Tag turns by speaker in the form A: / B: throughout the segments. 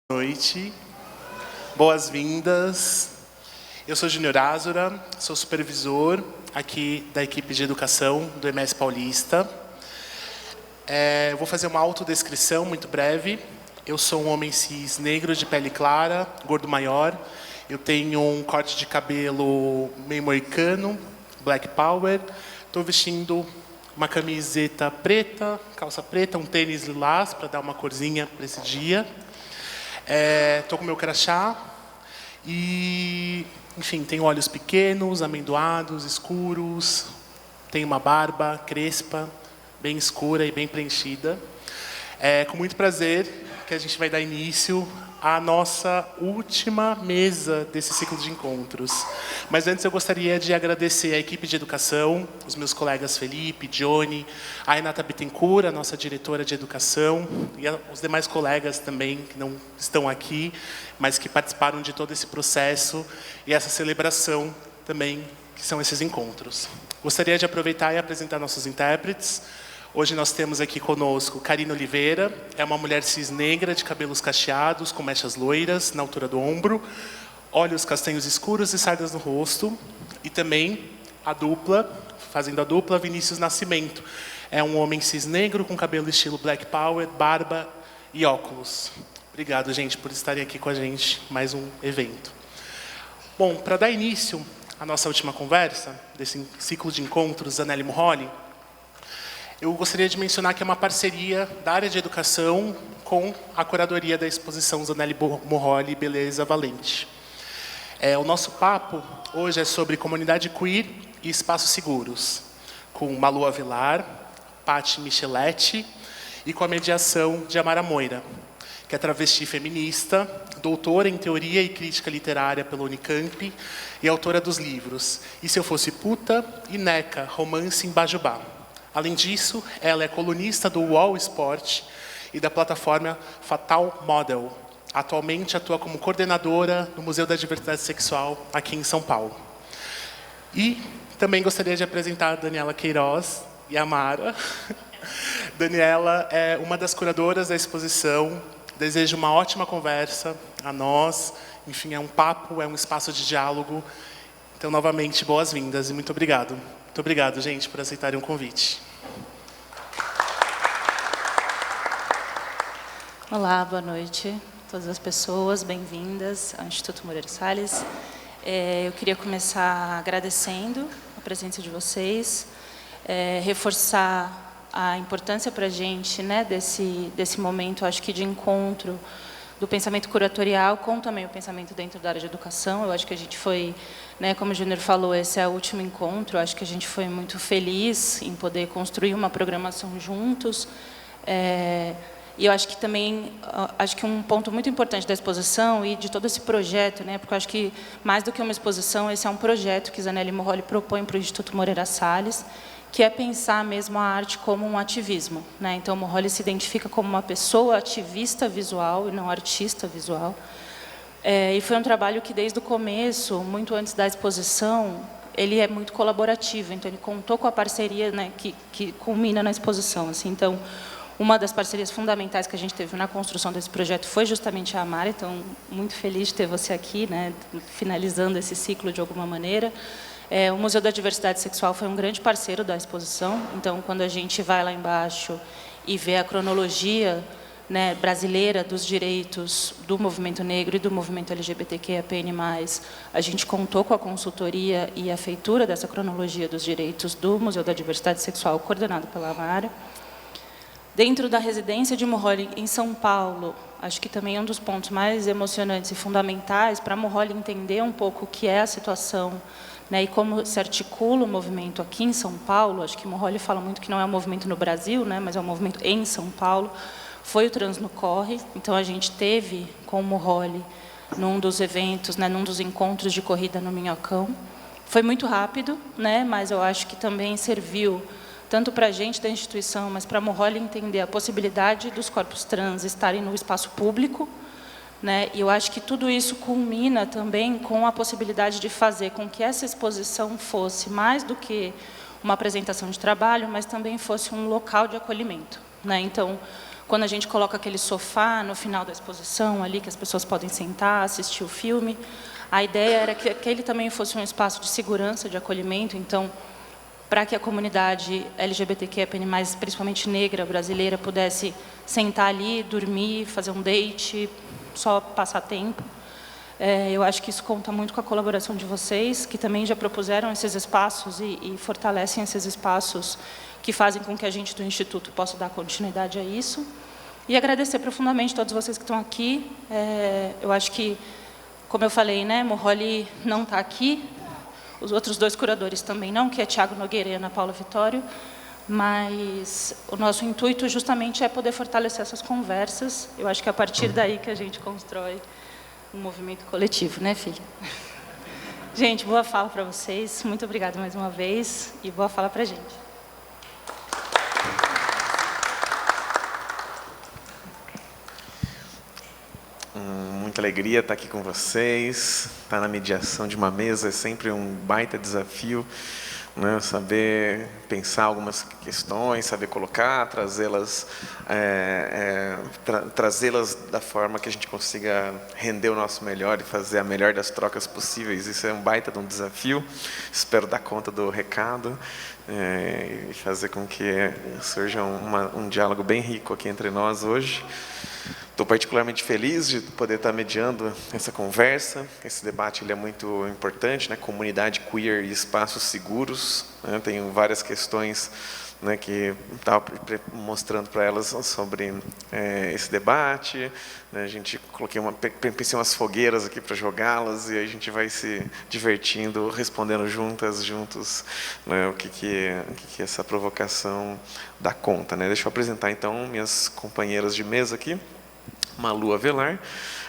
A: Boa noite, boas-vindas. Eu sou Júnior Azura, sou supervisor aqui da equipe de educação do MS Paulista. Eu vou fazer uma autodescrição muito breve. Eu sou um homem cis negro de pele clara, gordo maior. Eu tenho um corte de cabelo meio moicano, black power. Estou vestindo uma camiseta preta, calça preta, um tênis lilás para dar uma corzinha para esse dia. Estou com meu crachá e, enfim, tenho olhos pequenos, amendoados, escuros, tenho uma barba crespa, bem escura e bem preenchida. Com muito prazer que a gente vai dar início à nossa última mesa desse ciclo de encontros. Mas antes eu gostaria de agradecer a equipe de educação, os meus colegas Felipe, Johnny, a Renata Bittencourt, a nossa diretora de educação, e os demais colegas também que não estão aqui, mas que participaram de todo esse processo e essa celebração também, que são esses encontros. Gostaria de aproveitar e apresentar nossos intérpretes. Hoje nós temos aqui conosco Karina Oliveira, é uma mulher cis negra de cabelos cacheados, com mechas loiras na altura do ombro, olhos castanhos escuros e sardas no rosto. E também a dupla, fazendo a dupla, Vinícius Nascimento. É um homem cis negro com cabelo estilo black power, barba e óculos. Obrigado, gente, por estarem aqui com a gente em mais um evento. Bom, para dar início à nossa última conversa, desse ciclo de encontros Zanelli Murroli, eu gostaria de mencionar que é uma parceria da área de educação com a curadoria da exposição Zanelli Murroli Beleza Valente. O nosso papo hoje é sobre comunidade queer e espaços seguros, com Malu Avelar, Paty Micheletti e com a mediação de Amara Moira, que é travesti feminista, doutora em teoria e crítica literária pela Unicamp e autora dos livros E Se Eu Fosse Puta e Neca, Romance em Bajubá. Além disso, ela é colunista do UOL Esporte e da plataforma Fatal Model. Atualmente atua como coordenadora do Museu da Diversidade Sexual aqui em São Paulo. E também gostaria de apresentar a Daniela Queiroz e a Mara. Daniela é uma das curadoras da exposição. Desejo uma ótima conversa a nós. Enfim, é um papo, é um espaço de diálogo. Então, novamente, boas-vindas e muito obrigado. Muito obrigado, gente, por aceitarem o convite.
B: Olá, boa noite a todas as pessoas, bem-vindas ao Instituto Moreira Salles. Eu queria começar agradecendo a presença de vocês, reforçar a importância para a gente, né, desse momento, acho que de encontro do pensamento curatorial com também o pensamento dentro da área de educação. Eu acho que a gente foi, né, como o Júnior falou, esse é o último encontro, acho que a gente foi muito feliz em poder construir uma programação juntos. E eu acho que também, acho que um ponto muito importante da exposição e de todo esse projeto, né, porque eu acho que mais do que uma exposição, esse é um projeto que Zanelli Murroli propõe para o Instituto Moreira Salles, que é pensar mesmo a arte como um ativismo, né? Então, Murroli se identifica como uma pessoa ativista visual e não artista visual. E foi um trabalho que, desde o começo, muito antes da exposição, ele é muito colaborativo. Então, ele contou com a parceria, né, que culmina na exposição. Assim. Então, uma das parcerias fundamentais que a gente teve na construção desse projeto foi justamente a Amara. Então, muito feliz de ter você aqui, né, finalizando esse ciclo de alguma maneira. O Museu da Diversidade Sexual foi um grande parceiro da exposição. Então, quando a gente vai lá embaixo e vê a cronologia, né, brasileira dos direitos do movimento negro e do movimento LGBTQIAPN+, a gente contou com a consultoria e a feitura dessa cronologia dos direitos do Museu da Diversidade Sexual, coordenado pela Amara. Dentro da residência de Murroli em São Paulo, acho que também é um dos pontos mais emocionantes e fundamentais para Murroli entender um pouco o que é a situação, né, e como se articula o movimento aqui em São Paulo. Acho que Murroli fala muito que não é um movimento no Brasil, né, mas é um movimento em São Paulo. Foi o Trans no Corre. Então, a gente teve com o Murroli num dos eventos, né, num dos encontros de corrida no Minhocão. Foi muito rápido, né, mas eu acho que também serviu tanto para a gente da instituição, mas para Murroli entender a possibilidade dos corpos trans estarem no espaço público, né? E eu acho que tudo isso culmina também com a possibilidade de fazer com que essa exposição fosse mais do que uma apresentação de trabalho, mas também fosse um local de acolhimento, né? Então, quando a gente coloca aquele sofá no final da exposição, ali que as pessoas podem sentar, assistir o filme, a ideia era que aquele também fosse um espaço de segurança, de acolhimento. Então, para que a comunidade LGBTQIA+, principalmente negra, brasileira, pudesse sentar ali, dormir, fazer um date, só passar tempo. Eu acho que isso conta muito com a colaboração de vocês, que também já propuseram esses espaços e fortalecem esses espaços que fazem com que a gente do Instituto possa dar continuidade a isso. E agradecer profundamente a todos vocês que estão aqui. Eu acho que, como eu falei, né, Morroli não está aqui, os outros 2 curadores também não, que é Tiago Nogueira e Ana Paula Vitório, mas o nosso intuito justamente é poder fortalecer essas conversas. Eu acho que é a partir daí que a gente constrói um movimento coletivo, né, filha? Gente, boa fala para vocês, muito obrigada mais uma vez e boa fala para a gente.
C: Muita alegria estar aqui com vocês. Estar na mediação de uma mesa é sempre um baita desafio, né? Saber pensar algumas questões, saber colocar, trazê-las da forma que a gente consiga render o nosso melhor e fazer a melhor das trocas possíveis. Isso é um baita de um desafio. Espero dar conta do recado e fazer com que surja um diálogo bem rico aqui entre nós hoje. Estou particularmente feliz de poder estar mediando essa conversa. Esse debate ele é muito importante, né? Comunidade queer e espaços seguros, né? Tenho várias questões, né, que estava mostrando para elas sobre esse debate, né? A gente pensei umas fogueiras aqui para jogá-las e aí a gente vai se divertindo, respondendo juntos, né, o que essa provocação dá conta, né? Deixa eu apresentar então minhas companheiras de mesa aqui. Malu Avelar,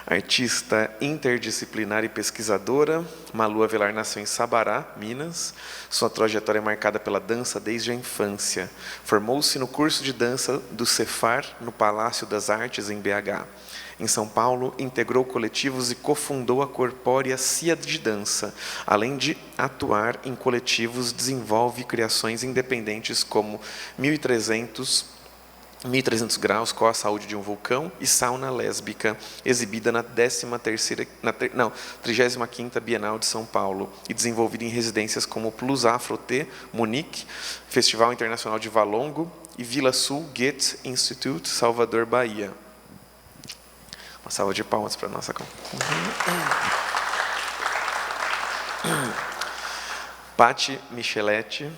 C: artista interdisciplinar e pesquisadora. Malu Avelar nasceu em Sabará, Minas. Sua trajetória é marcada pela dança desde a infância. Formou-se no curso de dança do Cefar, no Palácio das Artes, em BH. Em São Paulo, integrou coletivos e cofundou a corpórea Cia de Dança. Além de atuar em coletivos, desenvolve criações independentes como 1300 graus, com a saúde de um vulcão, e sauna lésbica, exibida na 35ª Bienal de São Paulo, e desenvolvida em residências como Plus Afro T, Munique, Festival Internacional de Valongo, e Vila Sul Goethe Institute, Salvador, Bahia. Uma salva de palmas para a nossa Patti Micheletti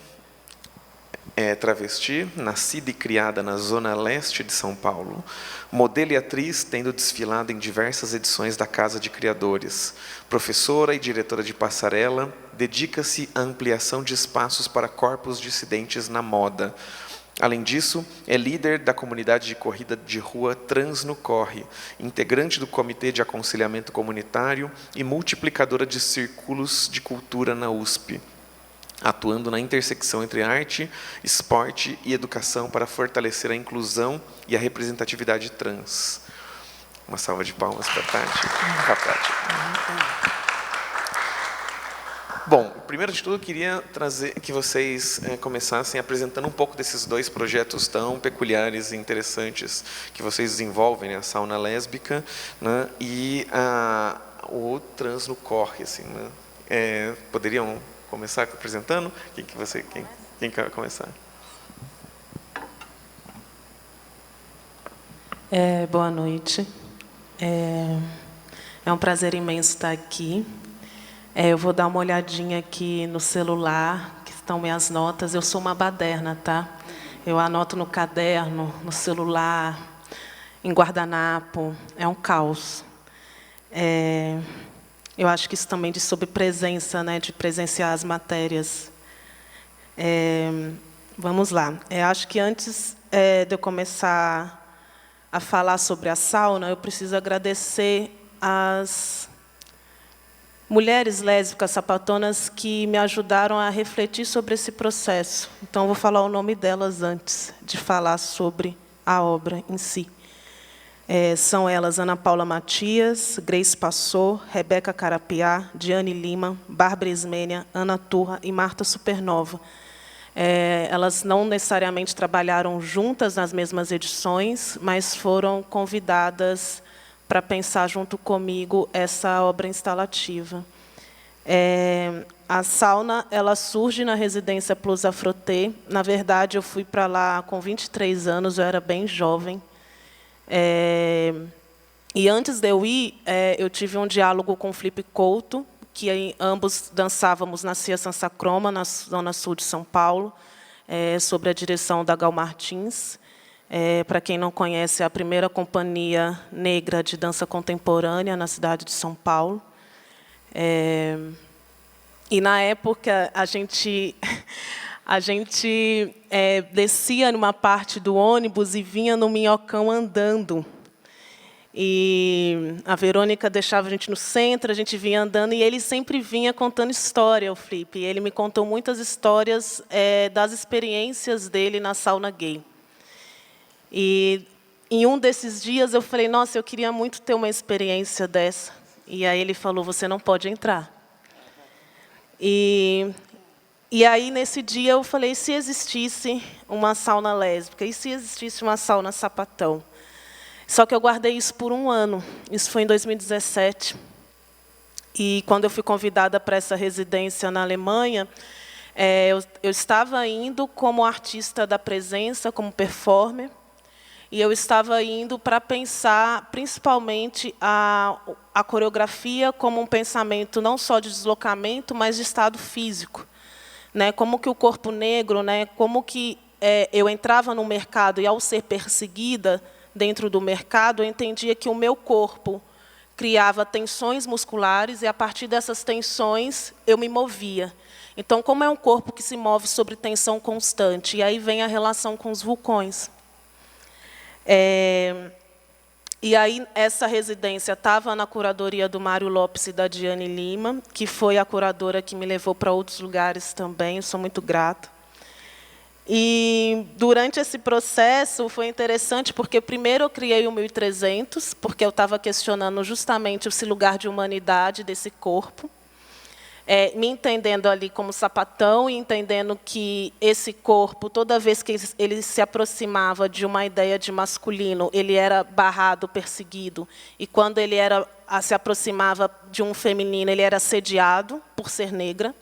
C: é travesti, nascida e criada na zona leste de São Paulo, modelo e atriz, tendo desfilado em diversas edições da Casa de Criadores. Professora e diretora de passarela, dedica-se à ampliação de espaços para corpos dissidentes na moda. Além disso, é líder da comunidade de corrida de rua Trans no Corre, integrante do Comitê de Aconselhamento Comunitário e multiplicadora de círculos de cultura na USP, atuando na intersecção entre arte, esporte e educação para fortalecer a inclusão e a representatividade trans. Uma salva de palmas para a Tati. Bom, primeiro de tudo, eu queria trazer que vocês começassem apresentando um pouco desses 2 projetos tão peculiares e interessantes que vocês desenvolvem, né? A sauna lésbica, né? E o Trans no Corre, assim, né? Poderiam começar apresentando? Quem quer começar?
D: Boa noite. É um prazer imenso estar aqui. Eu vou dar uma olhadinha aqui no celular, que estão minhas notas. Eu sou uma baderna, tá? Eu anoto no caderno, no celular, em guardanapo. É um caos. Eu acho que isso também diz sobre presença, né, de presenciar as matérias. Vamos lá. Acho que antes de eu começar a falar sobre a sauna, eu preciso agradecer às mulheres lésbicas sapatonas que me ajudaram a refletir sobre esse processo. Então, vou falar o nome delas antes de falar sobre a obra em si. São elas Ana Paula Matias, Grace Passou, Rebeca Carapiá, Diane Lima, Bárbara Ismênia, Ana Turra e Marta Supernova. Elas não necessariamente trabalharam juntas nas mesmas edições, mas foram convidadas para pensar junto comigo essa obra instalativa. A sauna ela surge na residência Plus Afroté. Na verdade, eu fui para lá com 23 anos, eu era bem jovem. E antes de eu ir, eu tive um diálogo com o Felipe Couto, que ambos dançávamos na Cia Sansa Croma, na zona sul de São Paulo, sobre a direção da Gal Martins. Para quem não conhece, é a primeira companhia negra de dança contemporânea na cidade de São Paulo. E, na época, a gente descia numa parte do ônibus e vinha no Minhocão andando. E a Verônica deixava a gente no centro, a gente vinha andando, e ele sempre vinha contando história, o Felipe. Ele me contou muitas histórias das experiências dele na sauna gay. E, em um desses dias, eu falei, nossa, eu queria muito ter uma experiência dessa. E aí ele falou, você não pode entrar. E aí, nesse dia, eu falei, e se existisse uma sauna lésbica? E se existisse uma sauna sapatão? Só que eu guardei isso por um ano. Isso foi em 2017. E, quando eu fui convidada para essa residência na Alemanha, eu estava indo como artista da presença, como performer, e eu estava indo para pensar, principalmente, a coreografia como um pensamento não só de deslocamento, mas de estado físico. Como que o corpo negro, como que eu entrava no mercado e, ao ser perseguida dentro do mercado, eu entendia que o meu corpo criava tensões musculares e, a partir dessas tensões, eu me movia. Então, como é um corpo que se move sobre tensão constante? E aí vem a relação com os vulcões. E aí, essa residência estava na curadoria do Mário Lopes e da Diane Lima, que foi a curadora que me levou para outros lugares também, eu sou muito grata. E, durante esse processo, foi interessante, porque, primeiro, eu criei o 1300, porque eu estava questionando justamente esse lugar de humanidade desse corpo, me entendendo ali como sapatão e entendendo que esse corpo, toda vez que ele se aproximava de uma ideia de masculino, ele era barrado, perseguido, e quando ele se aproximava de um feminino, ele era assediado por ser negra.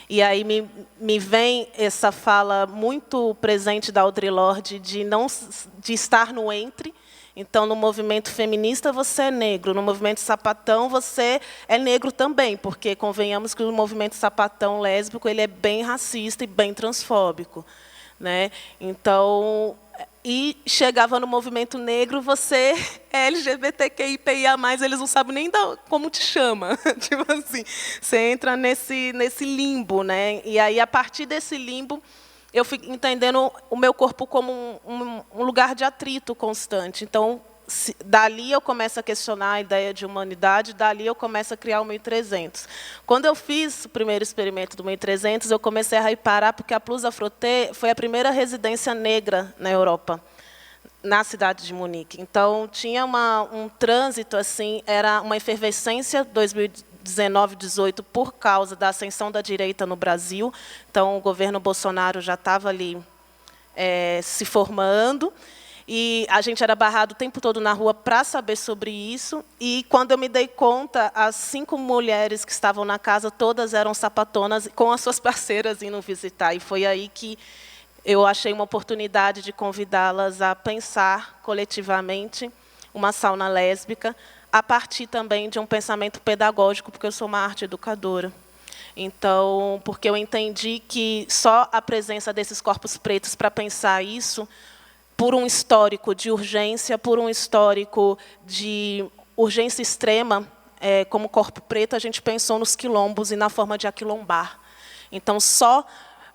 D: E aí me vem essa fala muito presente da Audre Lorde de estar no entre. Então, no movimento feminista, você é negro. No movimento sapatão, você é negro também, porque convenhamos que o movimento sapatão lésbico ele é bem racista e bem transfóbico. Então, e chegava no movimento negro, você é LGBTQIA+, eles não sabem nem como te chama. Tipo assim, você entra nesse limbo. E aí, a partir desse limbo, eu fui entendendo o meu corpo como um lugar de atrito constante. Então, dali eu começo a questionar a ideia de humanidade, dali eu começo a criar o 1300. Quando eu fiz o primeiro experimento do 1300, eu comecei a reparar, porque a Plus Afroté foi a primeira residência negra na Europa, na cidade de Munique. Então, tinha um trânsito, assim, era uma efervescência 2019, 18, por causa da ascensão da direita no Brasil. Então, o governo Bolsonaro já estava ali se formando, e a gente era barrado o tempo todo na rua para saber sobre isso. E, quando eu me dei conta, as 5 mulheres que estavam na casa, todas eram sapatonas, com as suas parceiras indo visitar. E foi aí que eu achei uma oportunidade de convidá-las a pensar coletivamente uma sauna lésbica, a partir também de um pensamento pedagógico, porque eu sou uma arte educadora. Então, porque eu entendi que só a presença desses corpos pretos para pensar isso, por um histórico de urgência, por um histórico de urgência extrema, como corpo preto, a gente pensou nos quilombos e na forma de aquilombar. Então, só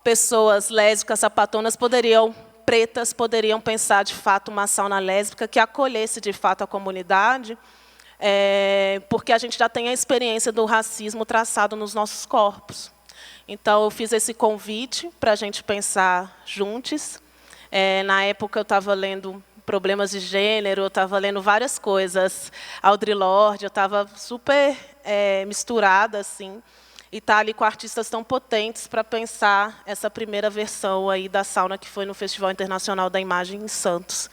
D: pessoas lésbicas, sapatonas, pretas, poderiam pensar, de fato, uma sauna lésbica que acolhesse, de fato, a comunidade, porque a gente já tem a experiência do racismo traçado nos nossos corpos. Então, eu fiz esse convite para a gente pensar juntos. Na época, eu estava lendo Problemas de Gênero, eu estava lendo várias coisas, Audre Lorde, eu estava super misturada, assim. e estar ali com artistas tão potentes para pensar essa primeira versão aí da sauna que foi no Festival Internacional da Imagem em Santos.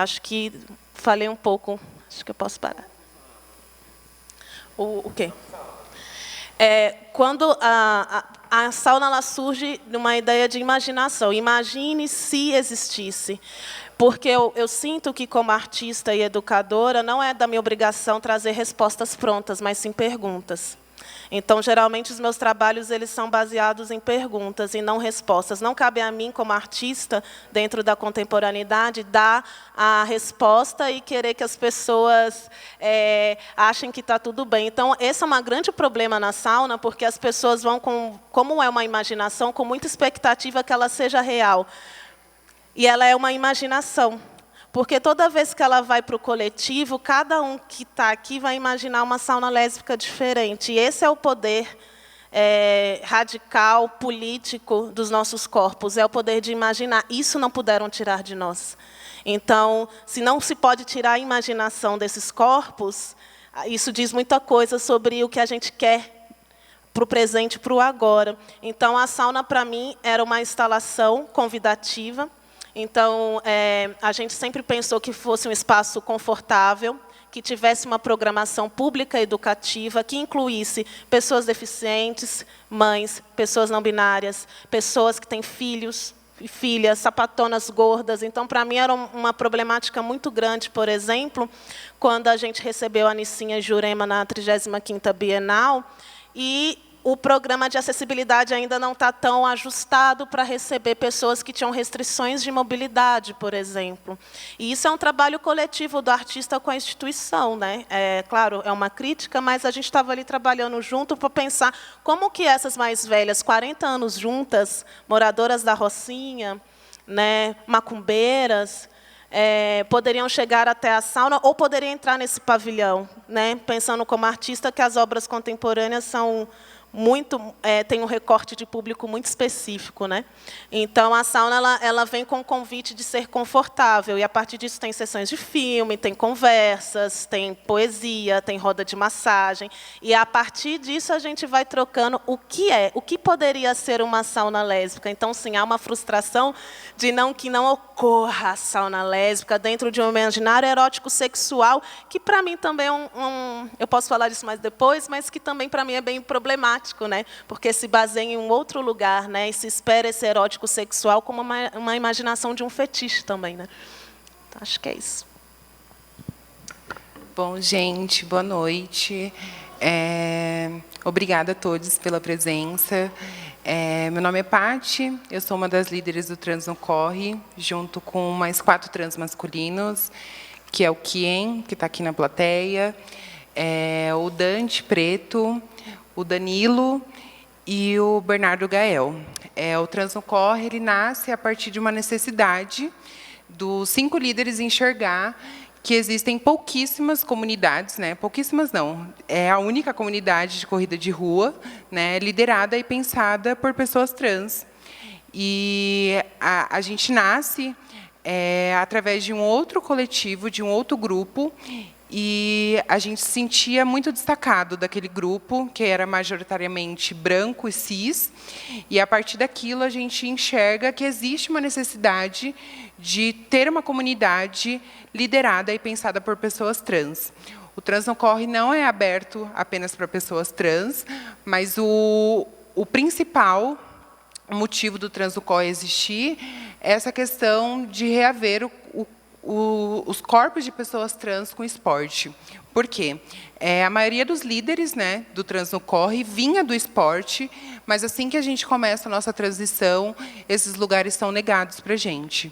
D: Acho que falei um pouco, acho que eu posso parar. O quê? Quando a sauna ela surge numa ideia de imaginação. Imagine se existisse. Porque eu sinto que, como artista e educadora, não é da minha obrigação trazer respostas prontas, mas sim perguntas. Então, geralmente, os meus trabalhos eles são baseados em perguntas e não respostas. Não cabe a mim, como artista, dentro da contemporaneidade, dar a resposta e querer que as pessoas achem que está tudo bem. Então, esse é um grande problema na sauna, porque as pessoas vão, como é uma imaginação, com muita expectativa que ela seja real. E ela é uma imaginação. Porque toda vez que ela vai para o coletivo, cada um que está aqui vai imaginar uma sauna lésbica diferente. E esse é o poder radical, político dos nossos corpos. É o poder de imaginar. Isso não puderam tirar de nós. Então, se não se pode tirar a imaginação desses corpos, isso diz muita coisa sobre o que a gente quer para o presente e para o agora. Então, a sauna, para mim, era uma instalação convidativa. Então, a gente sempre pensou que fosse um espaço confortável, que tivesse uma programação pública educativa, que incluísse pessoas deficientes, mães, pessoas não binárias, pessoas que têm filhos e filhas, sapatonas gordas. Então, para mim, era uma problemática muito grande, por exemplo, quando a gente recebeu a Nicinha Jurema na 35ª Bienal, e o programa de acessibilidade ainda não está tão ajustado para receber pessoas que tinham restrições de mobilidade, por exemplo. E isso é um trabalho coletivo do artista com a instituição, né? Claro, é uma crítica, mas a gente estava ali trabalhando junto para pensar como que essas mais velhas, 40 anos juntas, moradoras da Rocinha, né, macumbeiras, poderiam chegar até a sauna ou poderiam entrar nesse pavilhão, né? Pensando como artista que as obras contemporâneas são tem um recorte de público muito específico, né? Então, a sauna ela vem com o convite de ser confortável, e, a partir disso, tem sessões de filme, tem conversas, tem poesia, tem roda de massagem, e, a partir disso, a gente vai trocando o que poderia ser uma sauna lésbica. Então, sim, há uma frustração de que não ocorra a sauna lésbica dentro de um imaginário erótico sexual, que, para mim, também eu posso falar disso mais depois, mas que também, para mim, é bem problemático, né? Porque se baseia em um outro lugar, né? E se espera esse erótico sexual como uma imaginação de um fetiche também, né? Então, acho que é isso.
E: Bom, gente, boa noite. Obrigada a todos pela presença. Meu nome é Paty, eu sou uma das líderes do Trans no Corre, junto com mais 4 trans masculinos, que é o Kien, que está aqui na plateia, o Dante Preto, o Danilo e o Bernardo Gael. O Trans no Corre ele nasce a partir de uma necessidade dos 5 líderes enxergar que existem pouquíssimas comunidades, né? Pouquíssimas não, é a única comunidade de corrida de rua, né, liderada e pensada por pessoas trans. E a gente nasce através de um outro coletivo, de um outro grupo, e a gente se sentia muito destacado daquele grupo, que era majoritariamente branco e cis, e, a partir daquilo, a gente enxerga que existe uma necessidade de ter uma comunidade liderada e pensada por pessoas trans. O Trans no Corre não é aberto apenas para pessoas trans, mas o principal motivo do Trans no Corre existir é essa questão de reaver os corpos de pessoas trans com esporte. Por quê? A maioria dos líderes, né, do Trans no Corre vinha do esporte, mas, assim que a gente começa a nossa transição, esses lugares são negados para a gente.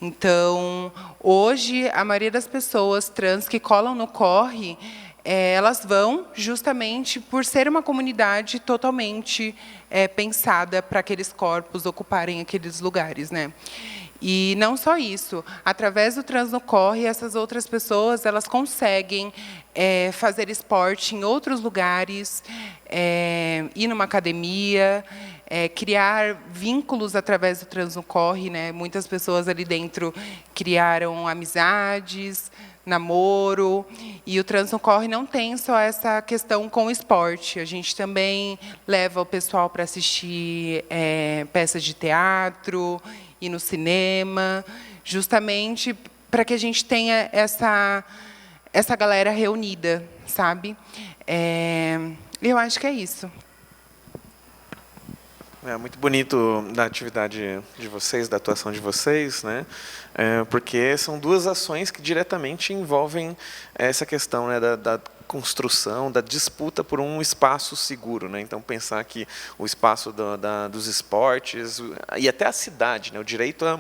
E: Então, hoje, a maioria das pessoas trans que colam no Corre, elas vão justamente por ser uma comunidade totalmente pensada para aqueles corpos ocuparem aqueles lugares, né? E não só isso, através do Trans no Corre, essas outras pessoas elas conseguem fazer esporte em outros lugares, ir numa academia, criar vínculos através do Trans no Corre, né? Muitas pessoas ali dentro criaram amizades, namoro. E o Trans no Corre não tem só essa questão com o esporte. A gente também leva o pessoal para assistir peças de teatro, ir no cinema, justamente para que a gente tenha essa galera reunida, sabe? Eu acho que é isso.
C: É muito bonito da atividade de vocês, da atuação de vocês, né? Porque são duas ações que diretamente envolvem essa questão, né, da construção, da disputa por um espaço seguro, né? Então, pensar que o espaço dos esportes e até a cidade, né? O direito à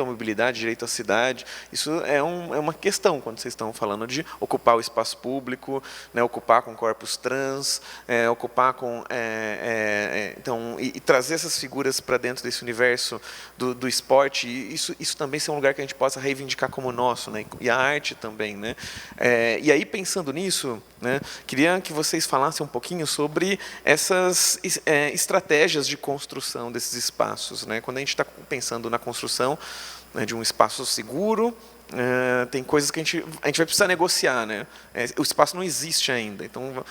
C: mobilidade, direito à cidade, isso é uma questão quando vocês estão falando de ocupar o espaço público, né? Ocupar com corpos trans, ocupar com então e trazer essas figuras para dentro desse universo do esporte. E isso também ser um lugar que a gente possa reivindicar como nosso, né? E a arte também, né? E aí, pensando nisso, né, queria que vocês falassem um pouquinho sobre essas estratégias de construção desses espaços, né? Quando a gente está pensando na construção, né, de um espaço seguro, tem coisas que a gente vai precisar negociar, né? O espaço não existe ainda, então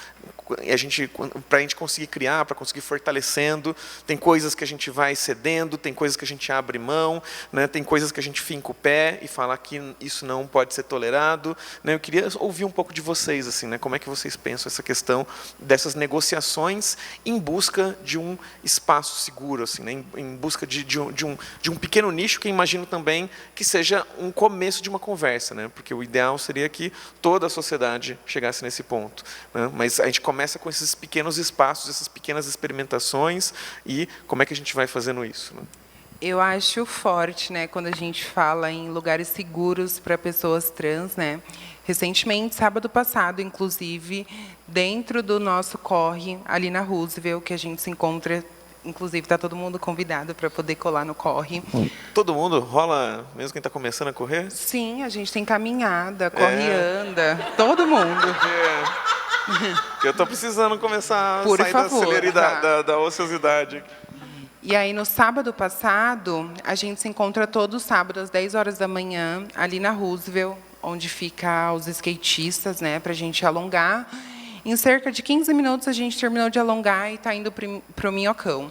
C: para a gente conseguir criar, para conseguir fortalecendo, tem coisas que a gente vai cedendo, tem coisas que a gente abre mão, né? Tem coisas que a gente finca o pé e fala que isso não pode ser tolerado, né? Eu queria ouvir um pouco de vocês, assim, né? Como é que vocês pensam essa questão dessas negociações em busca de um espaço seguro, assim, né? Em busca de um pequeno nicho que eu imagino também que seja um começo de uma conversa, né? Porque o ideal seria que toda a sociedade chegasse nesse ponto, né? Mas a gente começa com esses pequenos espaços, essas pequenas experimentações, e como é que a gente vai fazendo isso, né?
E: Eu acho forte, né, quando a gente fala em lugares seguros para pessoas trans, né? Recentemente, sábado passado, inclusive, dentro do nosso corre, ali na Roosevelt, que a gente se encontra. Inclusive, está todo mundo convidado para poder colar no corre.
C: Todo mundo? Rola, mesmo quem está começando a correr?
E: Sim, a gente tem caminhada, corre e anda. Todo mundo.
C: Eu estou precisando começar a
E: Por
C: sair
E: favor,
C: da celeridade, da ociosidade.
E: E aí, no sábado passado, a gente se encontra todo sábado, às 10 horas da manhã, ali na Roosevelt, onde fica os skatistas, né, para a gente alongar. Em cerca de 15 minutos, a gente terminou de alongar e está indo para o Minhocão.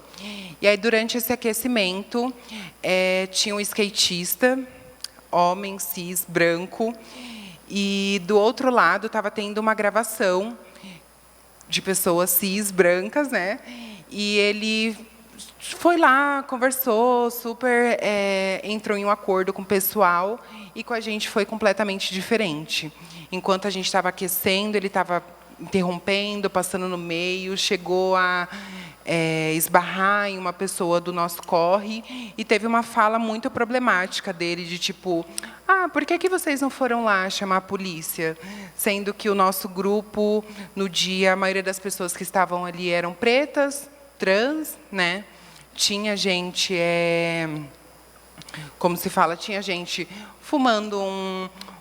E: E aí, durante esse aquecimento, tinha um skatista, homem, cis, branco, e do outro lado estava tendo uma gravação de pessoas cis, brancas, né? E ele foi lá, conversou, super entrou em um acordo com o pessoal, e com a gente foi completamente diferente. Enquanto a gente estava aquecendo, ele estava interrompendo, passando no meio, chegou a esbarrar em uma pessoa do nosso corre e teve uma fala muito problemática dele, de tipo, por que vocês não foram lá chamar a polícia? Sendo que o nosso grupo, no dia, a maioria das pessoas que estavam ali eram pretas, trans, né? Tinha gente, como se fala, tinha gente fumando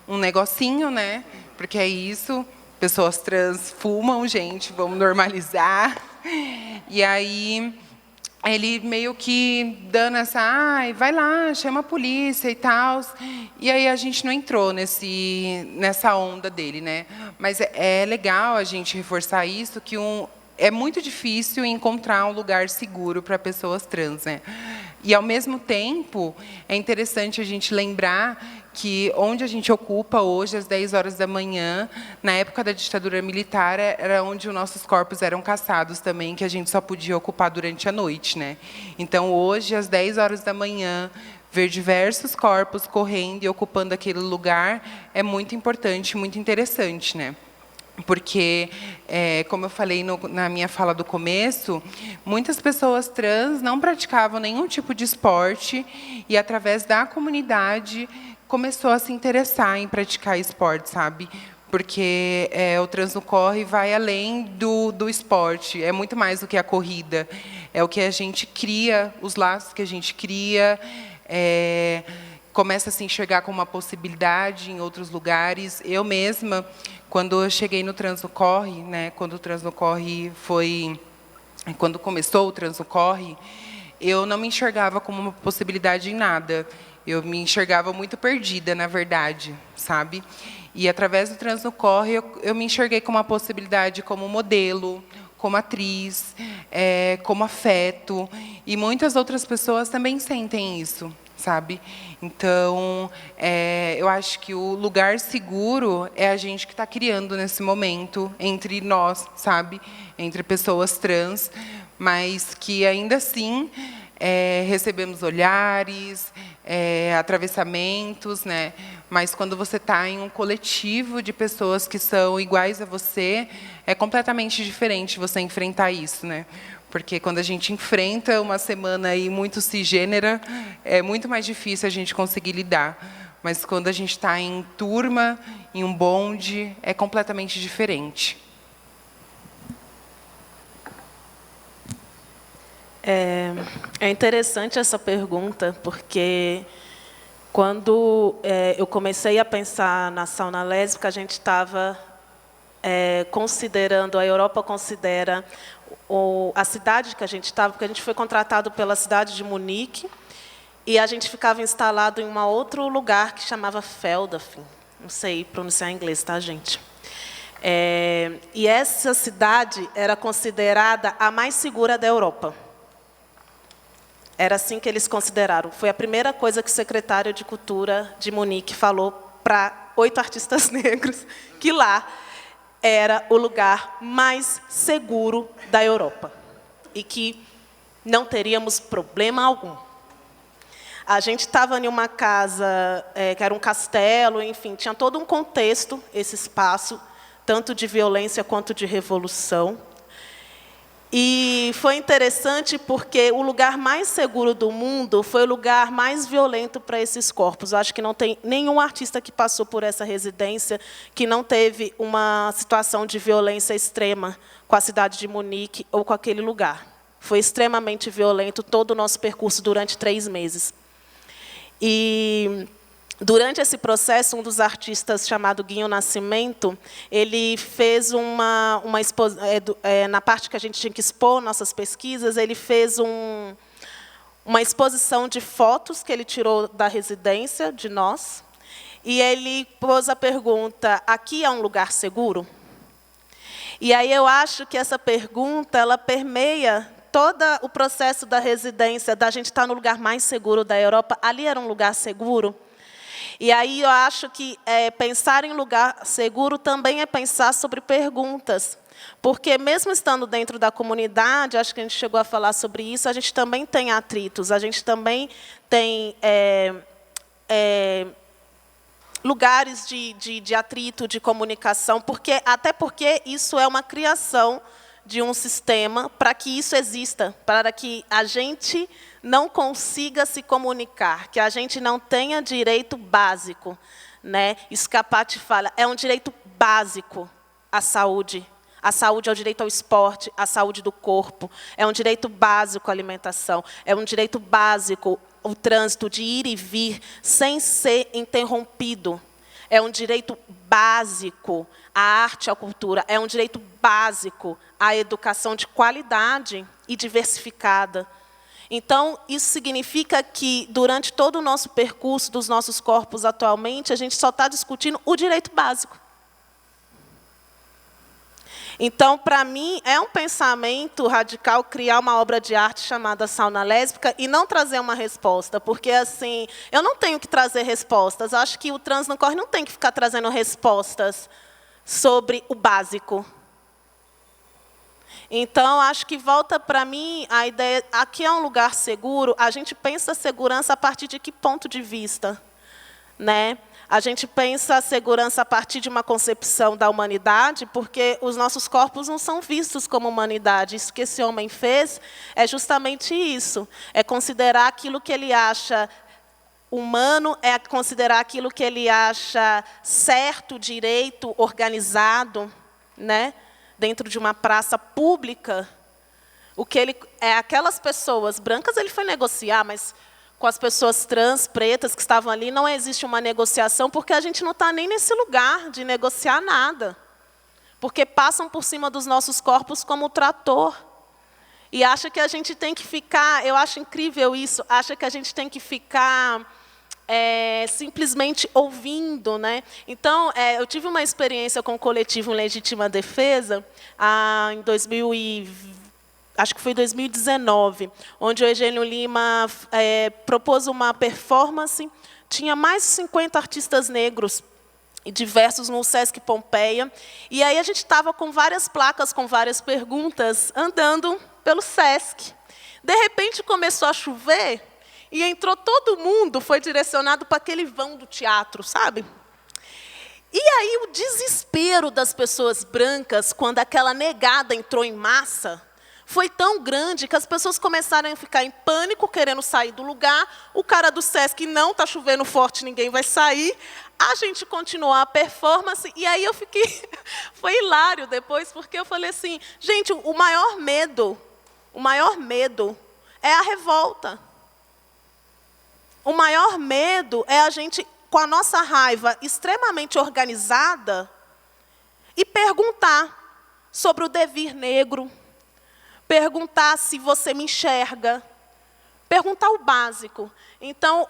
E: um negocinho, né? Porque é isso. Pessoas trans fumam, gente, vamos normalizar. E aí, ele meio que dando essa, vai lá, chama a polícia e tal. E aí a gente não entrou nessa onda dele, né? Mas é legal a gente reforçar isso, que é muito difícil encontrar um lugar seguro para pessoas trans, né? E, ao mesmo tempo, é interessante a gente lembrar que onde a gente ocupa hoje, às 10 horas da manhã, na época da ditadura militar, era onde os nossos corpos eram caçados também, que a gente só podia ocupar durante a noite, né? Então, hoje, às 10 horas da manhã, ver diversos corpos correndo e ocupando aquele lugar é muito importante, muito interessante, né? Porque, como eu falei na minha fala do começo, muitas pessoas trans não praticavam nenhum tipo de esporte e, através da comunidade, começou a se interessar em praticar esporte, sabe? Porque o Trans no Corre vai além do esporte, é muito mais do que a corrida, é o que a gente cria, os laços que a gente cria, começa a se enxergar como uma possibilidade em outros lugares. Eu mesma, quando eu cheguei no Trans no Corre, né, quando começou o Trans no Corre, eu não me enxergava como uma possibilidade em nada. Eu me enxergava muito perdida, na verdade, sabe? E, através do Trans no Corre, eu me enxerguei como uma possibilidade como modelo, como atriz, como afeto. E muitas outras pessoas também sentem isso, sabe? Então, eu acho que o lugar seguro é a gente que está criando nesse momento entre nós, sabe? Entre pessoas trans, mas que, ainda assim, recebemos olhares, atravessamentos, né? Mas quando você está em um coletivo de pessoas que são iguais a você, é completamente diferente você enfrentar isso, né? Porque quando a gente enfrenta uma semana aí muito cisgênera, é muito mais difícil a gente conseguir lidar. Mas quando a gente está em turma, em um bonde, é completamente diferente.
D: É interessante essa pergunta, porque quando eu comecei a pensar na sauna lésbica, a gente estava considerando, a Europa considera a cidade que a gente estava, porque a gente foi contratado pela cidade de Munique, e a gente ficava instalado em um outro lugar que chamava Feldafim. Não sei pronunciar em inglês, tá, gente? E essa cidade era considerada a mais segura da Europa. Era assim que eles consideraram. Foi a primeira coisa que o secretário de Cultura de Munique falou para 8 artistas negros, que lá era o lugar mais seguro da Europa e que não teríamos problema algum. A gente estava em uma casa, que era um castelo, enfim, tinha todo um contexto, esse espaço, tanto de violência quanto de revolução. E foi interessante porque o lugar mais seguro do mundo foi o lugar mais violento para esses corpos. Eu acho que não tem nenhum artista que passou por essa residência que não teve uma situação de violência extrema com a cidade de Munique ou com aquele lugar. Foi extremamente violento todo o nosso percurso durante 3 meses. E durante esse processo, um dos artistas, chamado Guinho Nascimento, ele fez uma exposição, na parte que a gente tinha que expor nossas pesquisas, ele fez uma exposição de fotos que ele tirou da residência de nós, e ele pôs a pergunta: aqui é um lugar seguro? E aí eu acho que essa pergunta ela permeia todo o processo da residência, da gente estar no lugar mais seguro da Europa. Ali era um lugar seguro? E aí eu acho que pensar em lugar seguro também é pensar sobre perguntas. Porque, mesmo estando dentro da comunidade, acho que a gente chegou a falar sobre isso, a gente também tem atritos, a gente também tem lugares de atrito, de comunicação, até porque isso é uma criação de um sistema para que isso exista, para que a gente não consiga se comunicar, que a gente não tenha direito básico, né? Isso que a Paty fala, é um direito básico à saúde. A saúde é o direito ao esporte, à saúde do corpo, é um direito básico à alimentação, é um direito básico o trânsito de ir e vir sem ser interrompido. É um direito básico à arte, à cultura, é um direito básico à educação de qualidade e diversificada. Então, isso significa que, durante todo o nosso percurso dos nossos corpos atualmente, a gente só está discutindo o direito básico. Então, para mim, é um pensamento radical criar uma obra de arte chamada Sauna Lésbica e não trazer uma resposta, porque, assim, eu não tenho que trazer respostas. Eu acho que o Trans no Corre não tem que ficar trazendo respostas sobre o básico. Então, acho que volta para mim a ideia, aqui é um lugar seguro, a gente pensa segurança a partir de que ponto de vista? Né? A gente pensa a segurança a partir de uma concepção da humanidade, porque os nossos corpos não são vistos como humanidade. Isso que esse homem fez é justamente isso, é considerar aquilo que ele acha humano, é considerar aquilo que ele acha certo, direito, organizado, né? Dentro de uma praça pública, o que ele aquelas pessoas brancas ele foi negociar, mas com as pessoas trans, pretas que estavam ali, não existe uma negociação, porque a gente não está nem nesse lugar de negociar nada, porque passam por cima dos nossos corpos como trator e acha que a gente tem que ficar, eu acho incrível isso, acha que a gente tem que ficar simplesmente ouvindo, né? Então, eu tive uma experiência com o coletivo Legítima Defesa em 2020. Acho que foi 2019, onde o Eugênio Lima propôs uma performance. Tinha mais de 50 artistas negros e diversos no Sesc Pompeia. E aí a gente estava com várias placas, com várias perguntas, andando pelo Sesc. De repente começou a chover e entrou todo mundo, foi direcionado para aquele vão do teatro, sabe? E aí o desespero das pessoas brancas, quando aquela negada entrou em massa, foi tão grande que as pessoas começaram a ficar em pânico, querendo sair do lugar. O cara do Sesc, não, está chovendo forte, ninguém vai sair. A gente continuou a performance, e aí eu fiquei... Foi hilário depois, porque eu falei assim, gente, o maior medo é a revolta. O maior medo é a gente, com a nossa raiva extremamente organizada, e perguntar sobre o devir negro, perguntar se você me enxerga, perguntar o básico. Então,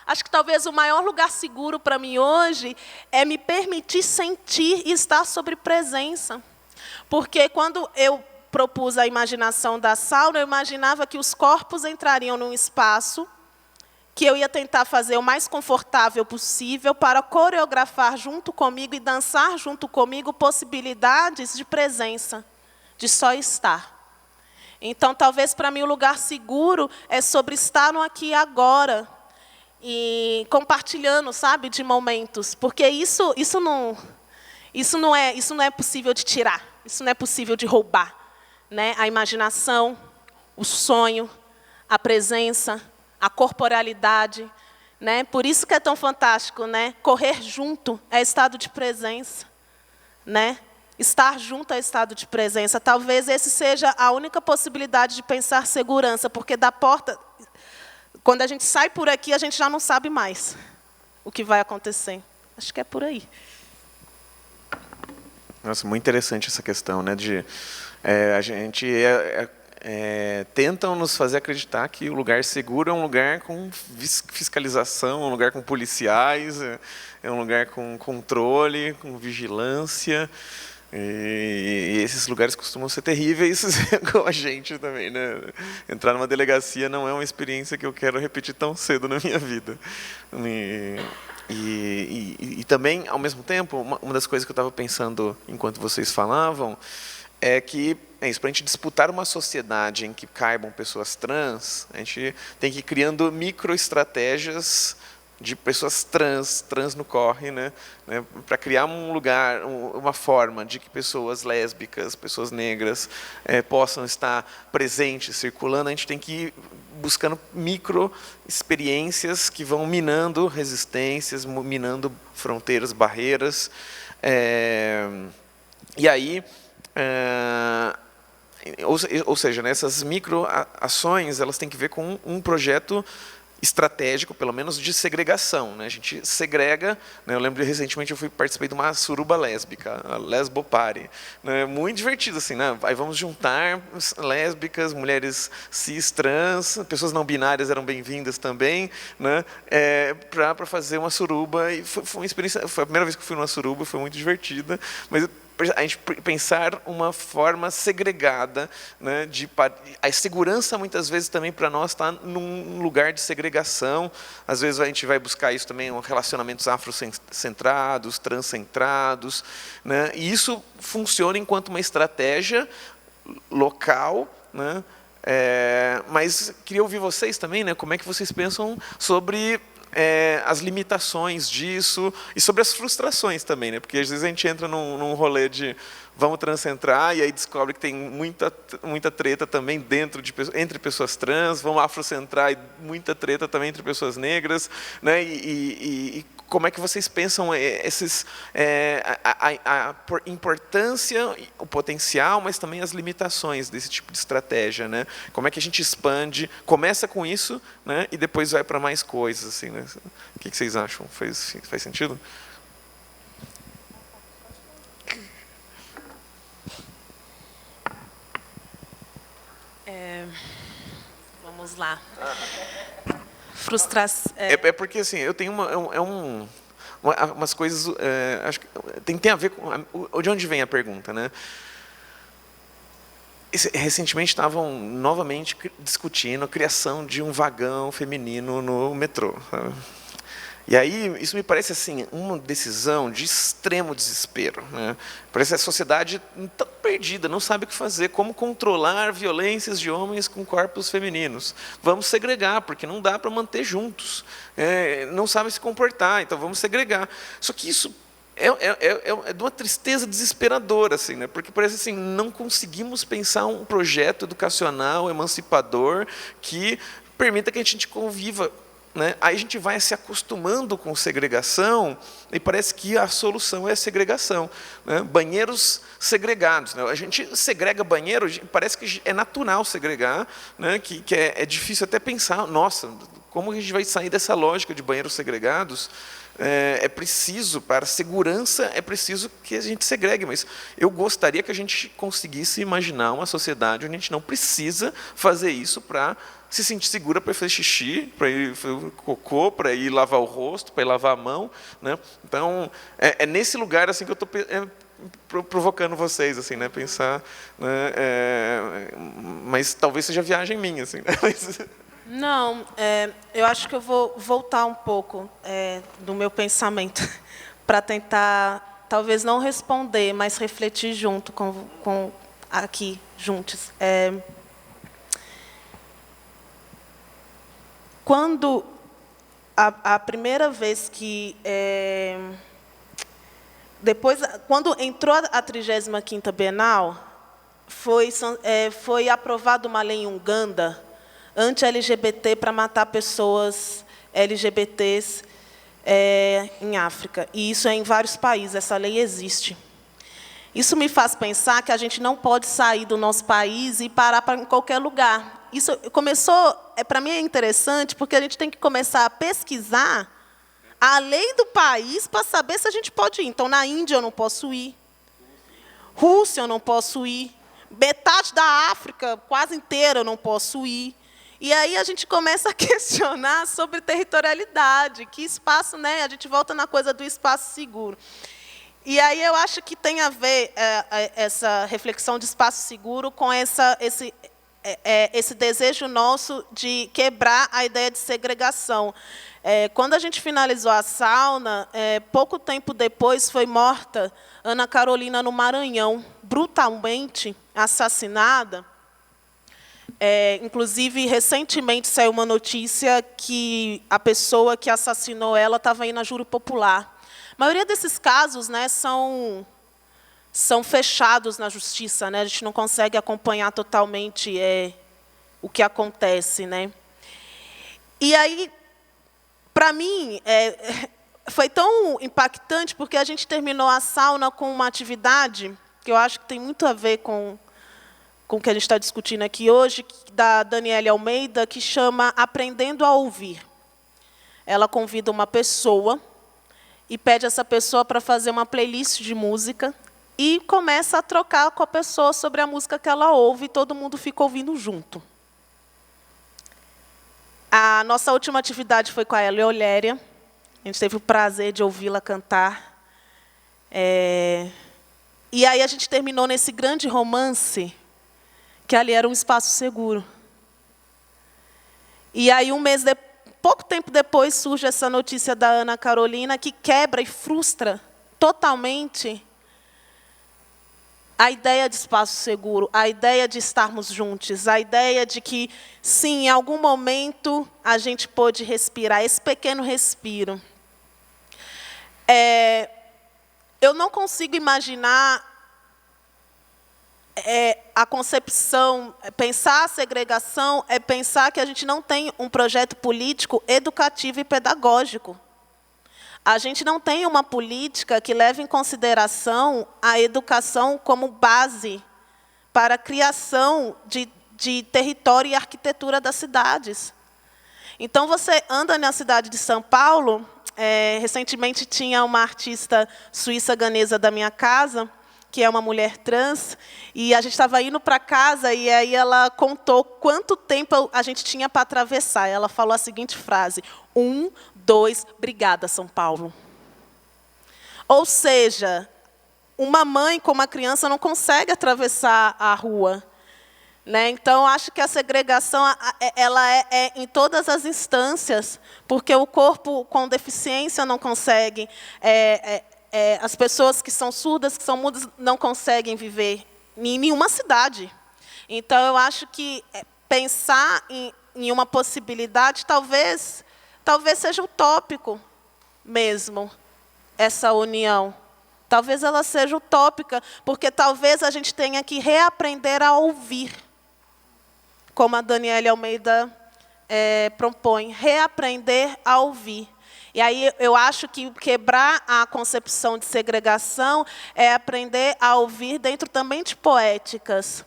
D: acho que talvez o maior lugar seguro para mim hoje é me permitir sentir e estar sobre presença. Porque quando eu propus a imaginação da sauna, eu imaginava que os corpos entrariam num espaço que eu ia tentar fazer o mais confortável possível para coreografar junto comigo e dançar junto comigo possibilidades de presença, de só estar. Então, talvez, para mim, o lugar seguro é sobre estar no aqui e agora, e compartilhando, sabe, de momentos. Porque isso não é possível de tirar, isso não é possível de roubar. Né? A imaginação, o sonho, a presença, a corporalidade. Né? Por isso que é tão fantástico, né? Correr junto é estado de presença. Né? Estar junto é estado de presença. Talvez esse seja a única possibilidade de pensar segurança, porque da porta, quando a gente sai por aqui, a gente já não sabe mais o que vai acontecer. Acho que é por aí.
C: Nossa, muito interessante essa questão, né? A gente tentam nos fazer acreditar que o lugar seguro é um lugar com fiscalização, um lugar com policiais, é um lugar com controle, com vigilância. E esses lugares costumam ser terríveis com a gente também, né? Entrar numa delegacia não é uma experiência que eu quero repetir tão cedo na minha vida. E também, ao mesmo tempo, uma das coisas que eu estava pensando enquanto vocês falavam é que, para a gente disputar uma sociedade em que caibam pessoas trans, a gente tem que ir criando microestratégias de pessoas trans no corre, né, para criar um lugar, uma forma de que pessoas lésbicas, pessoas negras possam estar presentes, circulando. A gente tem que ir buscando micro experiências que vão minando resistências, minando fronteiras, barreiras. E aí, ou seja, né, essas micro ações, elas têm que ver com um projeto estratégico, pelo menos de segregação, né? A gente segrega, né? Eu lembro recentemente participei de uma suruba lésbica, a Lesbo Party, né? Muito divertido assim, né? Aí vamos juntar lésbicas, mulheres cis, trans, pessoas não binárias eram bem-vindas também, né? Para fazer uma suruba, e foi uma experiência, foi a primeira vez que eu fui numa suruba, foi muito divertida, mas a gente pensar uma forma segregada, né, a segurança muitas vezes também para nós está num lugar de segregação. Às vezes a gente vai buscar isso também em relacionamentos afrocentrados, transcentrados, né, e isso funciona enquanto uma estratégia local, né, mas queria ouvir vocês também, né, como é que vocês pensam sobre as limitações disso e sobre as frustrações também, né? Porque às vezes a gente entra num rolê de vamos transcentrar e aí descobre que tem muita treta também entre pessoas trans, vamos afrocentrar e muita treta também entre pessoas negras, né? E como é que vocês pensam a importância, o potencial, mas também as limitações desse tipo de estratégia, né? Como é que a gente expande, começa com isso, né? E depois vai para mais coisas, assim, né? O que vocês acham? Faz sentido?
D: Vamos lá. Frustração.
C: É porque, assim, eu tenho umas coisas... acho que tem a ver com... De onde vem a pergunta, né? Recentemente estavam novamente discutindo a criação de um vagão feminino no metrô. Sabe? E aí, isso me parece assim, uma decisão de extremo desespero, né? Parece que a sociedade tão perdida, não sabe o que fazer, como controlar violências de homens com corpos femininos. Vamos segregar, porque não dá para manter juntos. Não sabem se comportar, então vamos segregar. Só que isso é de uma tristeza desesperadora, assim, né? Porque parece assim, não conseguimos pensar um projeto educacional, emancipador, que permita que a gente conviva. Né? Aí a gente vai se acostumando com segregação e parece que a solução é a segregação. Né? Banheiros segregados. Né? A gente segrega banheiro, parece que é natural segregar, né? que é difícil até pensar, nossa, como a gente vai sair dessa lógica de banheiros segregados? É preciso, para a segurança, é preciso que a gente segregue, mas eu gostaria que a gente conseguisse imaginar uma sociedade onde a gente não precisa fazer isso para se sentir segura para fazer xixi, para ir fazer cocô, para ir lavar o rosto, para ir lavar a mão. Né? Então, é nesse lugar assim, que eu estou provocando vocês, assim, né? Pensar, né? Mas talvez seja viagem minha. Assim, né? Mas...
D: Não, eu acho que eu vou voltar um pouco do meu pensamento para tentar, talvez não responder, mas refletir junto com aqui, juntos. Quando a primeira vez que... quando entrou a 35ª Bienal, foi aprovada uma lei em Uganda, anti-LGBT, para matar pessoas LGBTs em África. E isso é em vários países, essa lei existe. Isso me faz pensar que a gente não pode sair do nosso país e parar em qualquer lugar. Isso começou, para mim é interessante, porque a gente tem que começar a pesquisar a lei do país para saber se a gente pode ir. Então, na Índia eu não posso ir, Rússia eu não posso ir, metade da África quase inteira eu não posso ir. E aí a gente começa a questionar sobre territorialidade, que espaço, né? A gente volta na coisa do espaço seguro. E aí eu acho que tem a ver essa reflexão de espaço seguro com esse desejo nosso de quebrar a ideia de segregação. Quando a gente finalizou a sauna, pouco tempo depois foi morta Ana Carolina no Maranhão, brutalmente assassinada. Inclusive, recentemente saiu uma notícia que a pessoa que assassinou ela estava aí na júri popular. A maioria desses casos, né, são fechados na justiça, né? A gente não consegue acompanhar totalmente o que acontece, né? E aí, para mim, foi tão impactante, porque a gente terminou a sauna com uma atividade que eu acho que tem muito a ver com o que a gente está discutindo aqui hoje, da Daniele Almeida, que chama Aprendendo a Ouvir. Ela convida uma pessoa e pede essa pessoa para fazer uma playlist de música e começa a trocar com a pessoa sobre a música que ela ouve, e todo mundo fica ouvindo junto. A nossa última atividade foi com a Elia Oléria. A gente teve o prazer de ouvi-la cantar. E aí a gente terminou nesse grande romance, que ali era um espaço seguro. E aí, pouco tempo depois, surge essa notícia da Ana Carolina, que quebra e frustra totalmente a ideia de espaço seguro, a ideia de estarmos juntos, a ideia de que, sim, em algum momento, a gente pôde respirar, esse pequeno respiro. Eu não consigo imaginar a concepção, pensar a segregação é pensar que a gente não tem um projeto político educativo e pedagógico. A gente não tem uma política que leve em consideração a educação como base para a criação de território e arquitetura das cidades. Então, você anda na cidade de São Paulo, recentemente tinha uma artista suíça-ganesa da minha casa, que é uma mulher trans, e a gente estava indo para casa, e aí ela contou quanto tempo a gente tinha para atravessar. Ela falou a seguinte frase: 1, 2, obrigada, São Paulo. Ou seja, uma mãe com uma criança não consegue atravessar a rua. Né? Então, acho que a segregação ela é em todas as instâncias, porque o corpo com deficiência não consegue, as pessoas que são surdas, que são mudas, não conseguem viver em nenhuma cidade. Então, eu acho que pensar em uma possibilidade, talvez seja utópico mesmo, essa união. Talvez ela seja utópica, porque talvez a gente tenha que reaprender a ouvir, como a Daniela Almeida propõe, reaprender a ouvir. E aí eu acho que quebrar a concepção de segregação é aprender a ouvir dentro também de poéticas.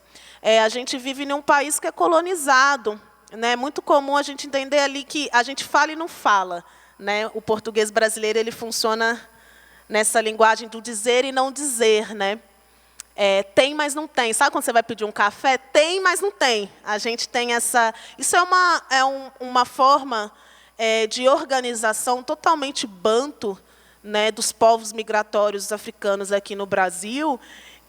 D: A gente vive em um país que é colonizado. Né? É muito comum a gente entender ali que a gente fala e não fala. Né? O português brasileiro ele funciona nessa linguagem do dizer e não dizer. Né? Tem, mas não tem. Sabe quando você vai pedir um café? Tem, mas não tem. A gente tem essa... Isso é uma forma de organização totalmente banto, né, dos povos migratórios africanos aqui no Brasil,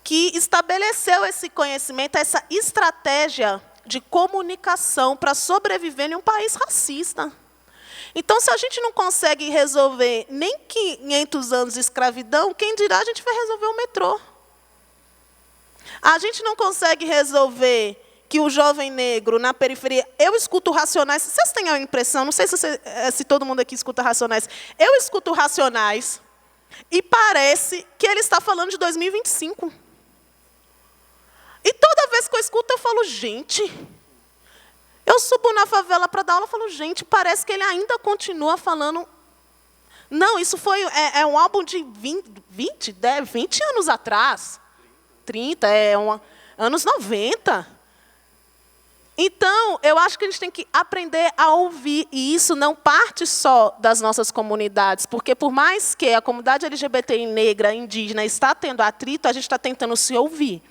D: que estabeleceu esse conhecimento, essa estratégia de comunicação para sobreviver em um país racista. Então, se a gente não consegue resolver nem 500 anos de escravidão, quem dirá a gente vai resolver o metrô? A gente não consegue resolver que o jovem negro na periferia... Eu escuto Racionais... Vocês têm a impressão, não sei se todo mundo aqui escuta Racionais, eu escuto Racionais e parece que ele está falando de 2025. E toda vez que eu escuto, eu falo, gente... Eu subo na favela para dar aula e falo, gente, parece que ele ainda continua falando... Não, isso foi um álbum de 20 anos atrás. 30, anos 90. Então, eu acho que a gente tem que aprender a ouvir, e isso não parte só das nossas comunidades, porque por mais que a comunidade LGBTI negra, indígena, está tendo atrito, a gente está tentando se ouvir.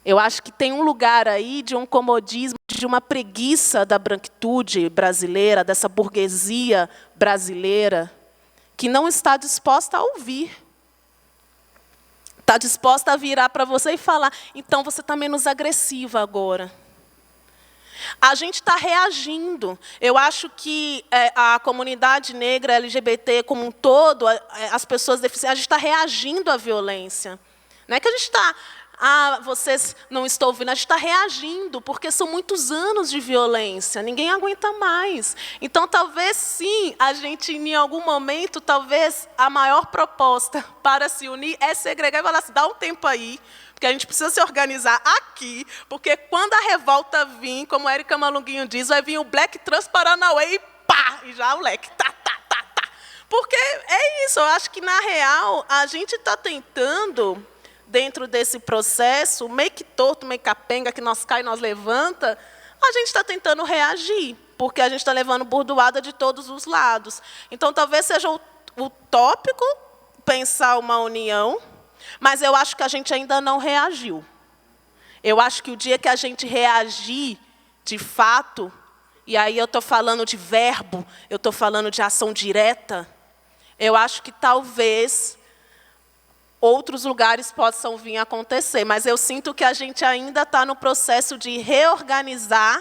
D: Eu acho que tem um lugar aí de um comodismo, de uma preguiça da branquitude brasileira, dessa burguesia brasileira, que não está disposta a ouvir. Está disposta a virar para você e falar, então você está menos agressiva agora. A gente está reagindo. Eu acho que a comunidade negra, LGBT como um todo, as pessoas deficientes, a gente está reagindo à violência. Não é que a gente está... vocês não estão ouvindo, a gente está reagindo, porque são muitos anos de violência, ninguém aguenta mais. Então, talvez, sim, a gente, em algum momento, talvez a maior proposta para se unir é segregar e falar assim, dá um tempo aí, porque a gente precisa se organizar aqui, porque quando a revolta vir, como a Érica Malunguinho diz, vai vir o Black Trans Paranauê e pá, e já o leque, tá. Porque é isso, eu acho que, na real, a gente está tentando... dentro desse processo, meio que torto, meio capenga, que nós cai, nós levanta, a gente está tentando reagir, porque a gente está levando burdoada de todos os lados. Então, talvez seja utópico pensar uma união, mas eu acho que a gente ainda não reagiu. Eu acho que o dia que a gente reagir, de fato, e aí eu estou falando de verbo, eu estou falando de ação direta, eu acho que talvez... outros lugares possam vir a acontecer, mas eu sinto que a gente ainda está no processo de reorganizar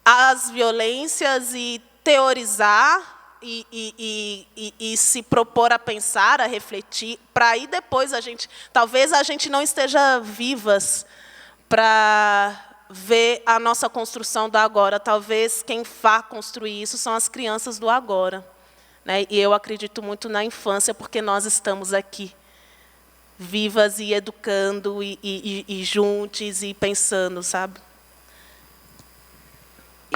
D: as violências e teorizar e se propor a pensar, a refletir, para aí depois talvez a gente não esteja vivas para ver a nossa construção do agora. Talvez quem vá construir isso são as crianças do agora. Né? E eu acredito muito na infância, porque nós estamos aqui, vivas e educando, e juntos, e pensando, sabe?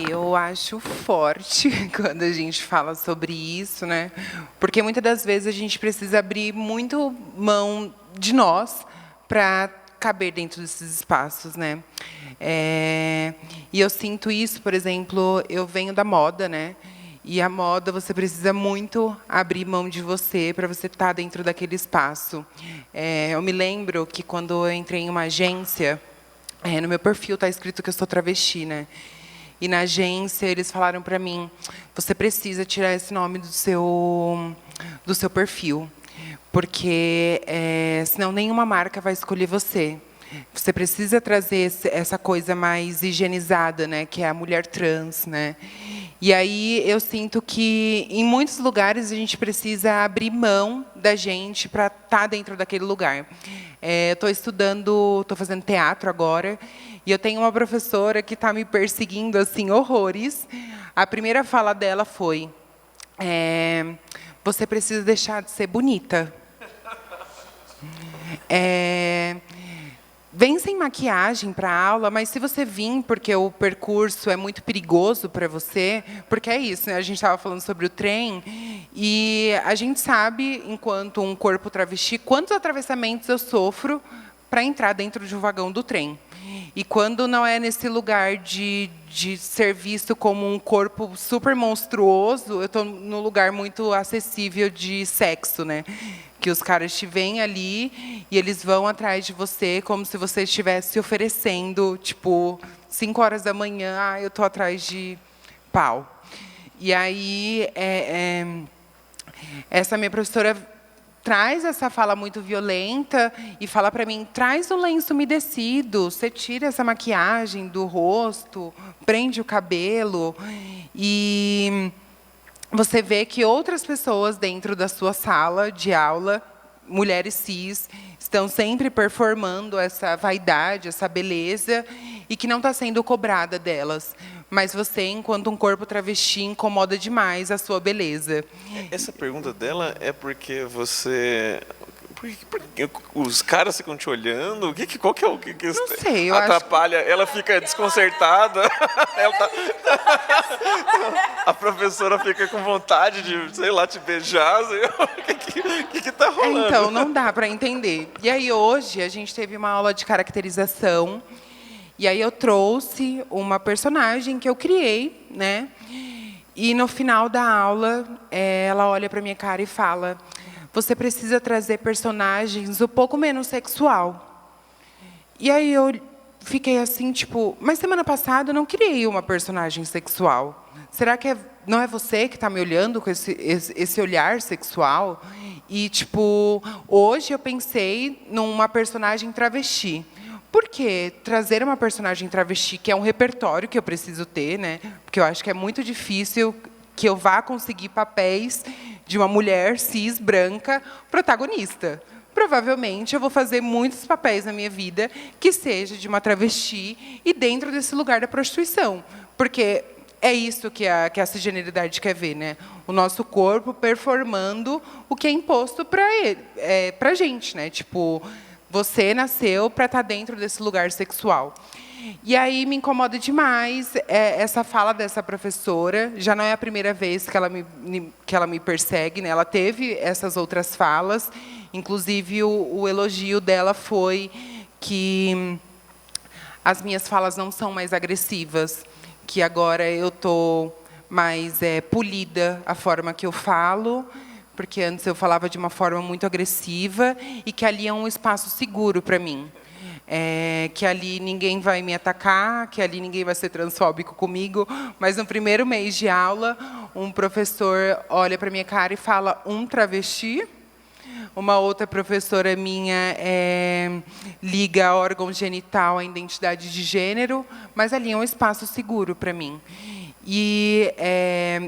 E: Eu acho forte quando a gente fala sobre isso, né? Porque muitas das vezes a gente precisa abrir muito mão de nós para caber dentro desses espaços, né? E eu sinto isso, por exemplo, eu venho da moda, né? E a moda, você precisa muito abrir mão de você para você estar dentro daquele espaço. Eu me lembro que quando eu entrei em uma agência, no meu perfil está escrito que eu sou travesti, né? E na agência eles falaram para mim: você precisa tirar esse nome do seu perfil, porque senão nenhuma marca vai escolher você. Você precisa trazer essa coisa mais higienizada, né, que é a mulher trans, né? E aí eu sinto que em muitos lugares a gente precisa abrir mão da gente para estar dentro daquele lugar. Eu estou estudando, estou fazendo teatro agora, e eu tenho uma professora que está me perseguindo assim horrores. A primeira fala dela foi: você precisa deixar de ser bonita. Vem sem maquiagem para a aula, mas se você vir porque o percurso é muito perigoso para você, porque é isso, né? A gente estava falando sobre o trem, e a gente sabe, enquanto um corpo travesti, quantos atravessamentos eu sofro para entrar dentro de um vagão do trem. E quando não é nesse lugar de ser visto como um corpo super monstruoso, eu estou num lugar muito acessível de sexo, né? Que os caras te veem ali e eles vão atrás de você como se você estivesse se oferecendo, tipo, 5 horas da manhã, eu estou atrás de pau. E aí, essa minha professora traz essa fala muito violenta e fala para mim: traz um lenço umedecido, você tira essa maquiagem do rosto, prende o cabelo. E você vê que outras pessoas dentro da sua sala de aula, mulheres cis, estão sempre performando essa vaidade, essa beleza, e que não está sendo cobrada delas. Mas você, enquanto um corpo travesti, incomoda demais a sua beleza.
C: Essa pergunta dela é porque você... Porque os caras ficam te olhando? Qual que é o que
E: não sei, eu
C: atrapalha? Acho... Ela fica desconcertada. A professora fica com vontade de, sei lá, te beijar. O que está rolando?
E: Então, não dá para entender. E aí, hoje, a gente teve uma aula de caracterização. E aí eu trouxe uma personagem que eu criei, né? E no final da aula, ela olha para minha cara e fala: você precisa trazer personagens um pouco menos sexual. E aí eu fiquei assim, tipo, mas semana passada eu não criei uma personagem sexual. Será que não é você que está me olhando com esse olhar sexual? E, tipo, hoje eu pensei numa personagem travesti. Por que trazer uma personagem travesti, que é um repertório que eu preciso ter, né? Porque eu acho que é muito difícil que eu vá conseguir papéis de uma mulher cis, branca, protagonista. Provavelmente eu vou fazer muitos papéis na minha vida que seja de uma travesti e dentro desse lugar da prostituição. Porque é isso que a cisgeneridade quer ver, né? O nosso corpo performando o que é imposto para a gente, né? Tipo, você nasceu para estar dentro desse lugar sexual. E aí me incomoda demais essa fala dessa professora. Já não é a primeira vez que ela me persegue, né? Ela teve essas outras falas. Inclusive, o elogio dela foi que as minhas falas não são mais agressivas, que agora eu estou mais polida a forma que eu falo, porque antes eu falava de uma forma muito agressiva, e que ali é um espaço seguro para mim. Que ali ninguém vai me atacar, que ali ninguém vai ser transfóbico comigo, mas no primeiro mês de aula, um professor olha para minha cara e fala: um travesti. Uma outra professora minha liga órgão genital à identidade de gênero, mas ali é um espaço seguro para mim. E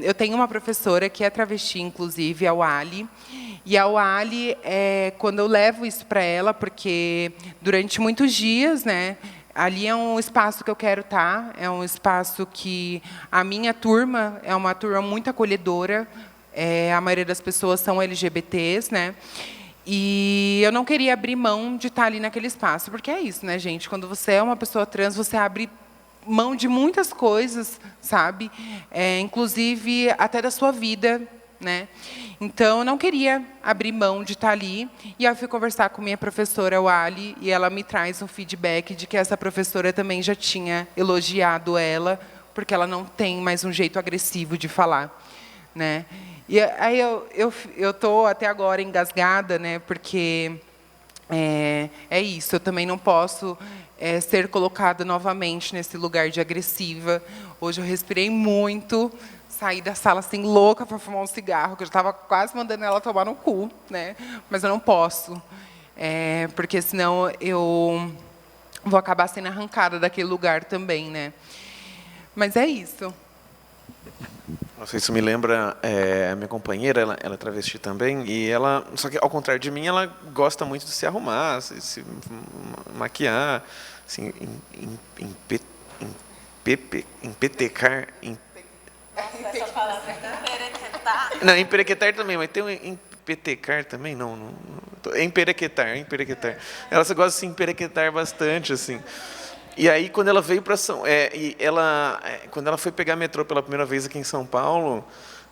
E: eu tenho uma professora que é travesti, inclusive, a Wali. E a Wali, quando eu levo isso para ela, porque durante muitos dias, né, ali é um espaço que eu quero estar, é um espaço que a minha turma é uma turma muito acolhedora, a maioria das pessoas são LGBTs, né? E eu não queria abrir mão de estar ali naquele espaço, porque é isso, né, gente? Quando você é uma pessoa trans, você abre mão de muitas coisas, sabe? Inclusive até da sua vida, né? Então, eu não queria abrir mão de estar ali. E eu fui conversar com minha professora, Wali, e ela me traz um feedback de que essa professora também já tinha elogiado ela, porque ela não tem mais um jeito agressivo de falar. né? E aí eu tô até agora engasgada, né? Porque é isso. Eu também não posso ser colocada novamente nesse lugar de agressiva. Hoje eu respirei muito, saí da sala assim louca para fumar um cigarro, que eu já estava quase mandando ela tomar no cu, né? Mas eu não posso, porque senão eu vou acabar sendo arrancada daquele lugar também, né? Mas é isso.
C: Nossa, isso me lembra a minha companheira, ela é travesti também, e ela, só que ao contrário de mim, ela gosta muito de se arrumar, se maquiar, assim, empetecar.
B: Essa palavra emperequetar.
C: Não, emperequetar também, mas tem um empetecar também? Não. Emperequetar. Ela gosta de se emperequetar bastante, assim. E aí, quando ela veio para quando ela foi pegar metrô pela primeira vez aqui em São Paulo,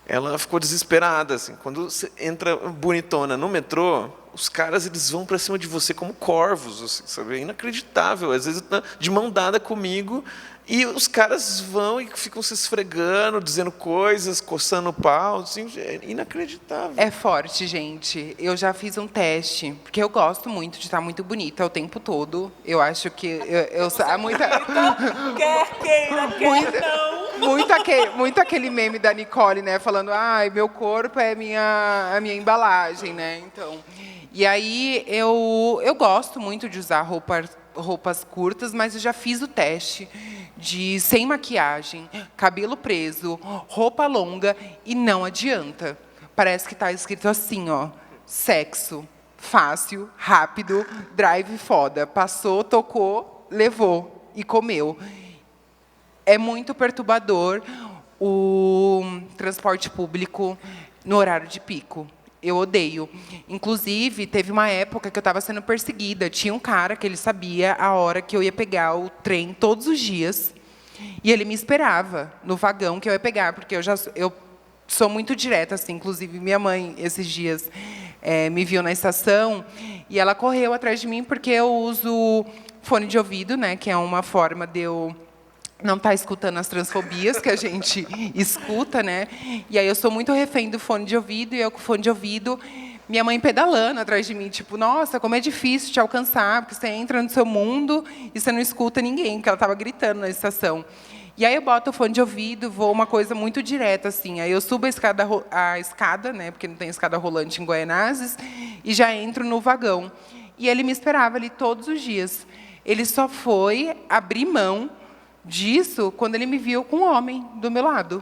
C: ela ficou desesperada, assim. Quando você entra bonitona no metrô, os caras eles vão para cima de você como corvos, assim, sabe? É inacreditável. Às vezes de mão dada comigo, e os caras vão e ficam se esfregando, dizendo coisas, coçando o pau, assim, é inacreditável.
E: É forte, gente. Eu já fiz um teste, porque eu gosto muito de estar muito bonita o tempo todo. Eu acho que muito aquele meme da Nicole, né, falando: "Ai, meu corpo é a minha embalagem", né? Então, e aí eu gosto muito de usar roupas curtas, mas eu já fiz o teste de sem maquiagem, cabelo preso, roupa longa, e não adianta. Parece que está escrito assim, ó: sexo, fácil, rápido, drive foda. Passou, tocou, levou e comeu. É muito perturbador o transporte público no horário de pico. Eu odeio. Inclusive, teve uma época que eu estava sendo perseguida. Tinha um cara que ele sabia a hora que eu ia pegar o trem todos os dias. E ele me esperava no vagão que eu ia pegar, porque eu sou muito direta, assim. Inclusive, minha mãe, esses dias, me viu na estação e ela correu atrás de mim porque eu uso fone de ouvido, né, que é uma forma de eu não estar escutando as transfobias que a gente escuta, né? E aí eu sou muito refém do fone de ouvido, e eu com o fone de ouvido, minha mãe pedalando atrás de mim, tipo, nossa, como é difícil te alcançar, porque você entra no seu mundo e você não escuta ninguém, porque ela estava gritando na estação. E aí eu boto o fone de ouvido, vou uma coisa muito direta, assim. Aí eu subo a escada, né, porque não tem escada rolante em Guaianazes, e já entro no vagão. E ele me esperava ali todos os dias. Ele só foi abrir mão disso quando ele me viu com um homem do meu lado.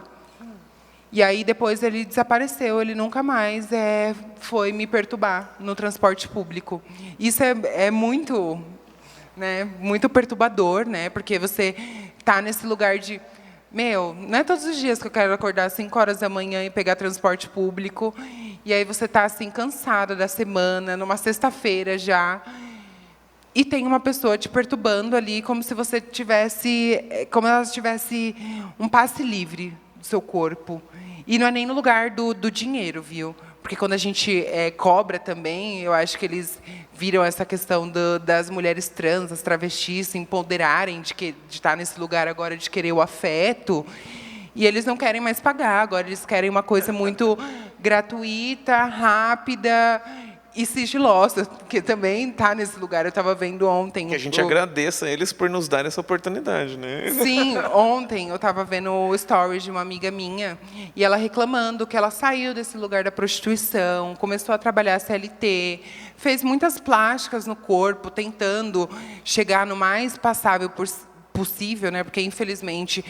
E: E aí depois ele desapareceu, ele nunca mais foi me perturbar no transporte público. Isso é muito, né, muito perturbador, né, porque você está nesse lugar de, não é todos os dias que eu quero acordar às 5 horas da manhã e pegar transporte público, e aí você está assim cansada da semana, numa sexta-feira já, e tem uma pessoa te perturbando ali, como se você como ela tivesse um passe livre do seu corpo. E não é nem no lugar do dinheiro, viu? Porque quando a gente cobra também, eu acho que eles viram essa questão das mulheres trans, as travestis, se empoderarem de estar nesse lugar agora de querer o afeto. E eles não querem mais pagar, agora eles querem uma coisa muito gratuita, rápida e sigilosa, que também está nesse lugar. Eu estava vendo ontem...
C: Que a gente agradeça a eles por nos dar essa oportunidade, né?
E: Sim, ontem eu estava vendo o stories de uma amiga minha, e ela reclamando que ela saiu desse lugar da prostituição, começou a trabalhar CLT, fez muitas plásticas no corpo, tentando chegar no mais passável possível, né? Porque, infelizmente,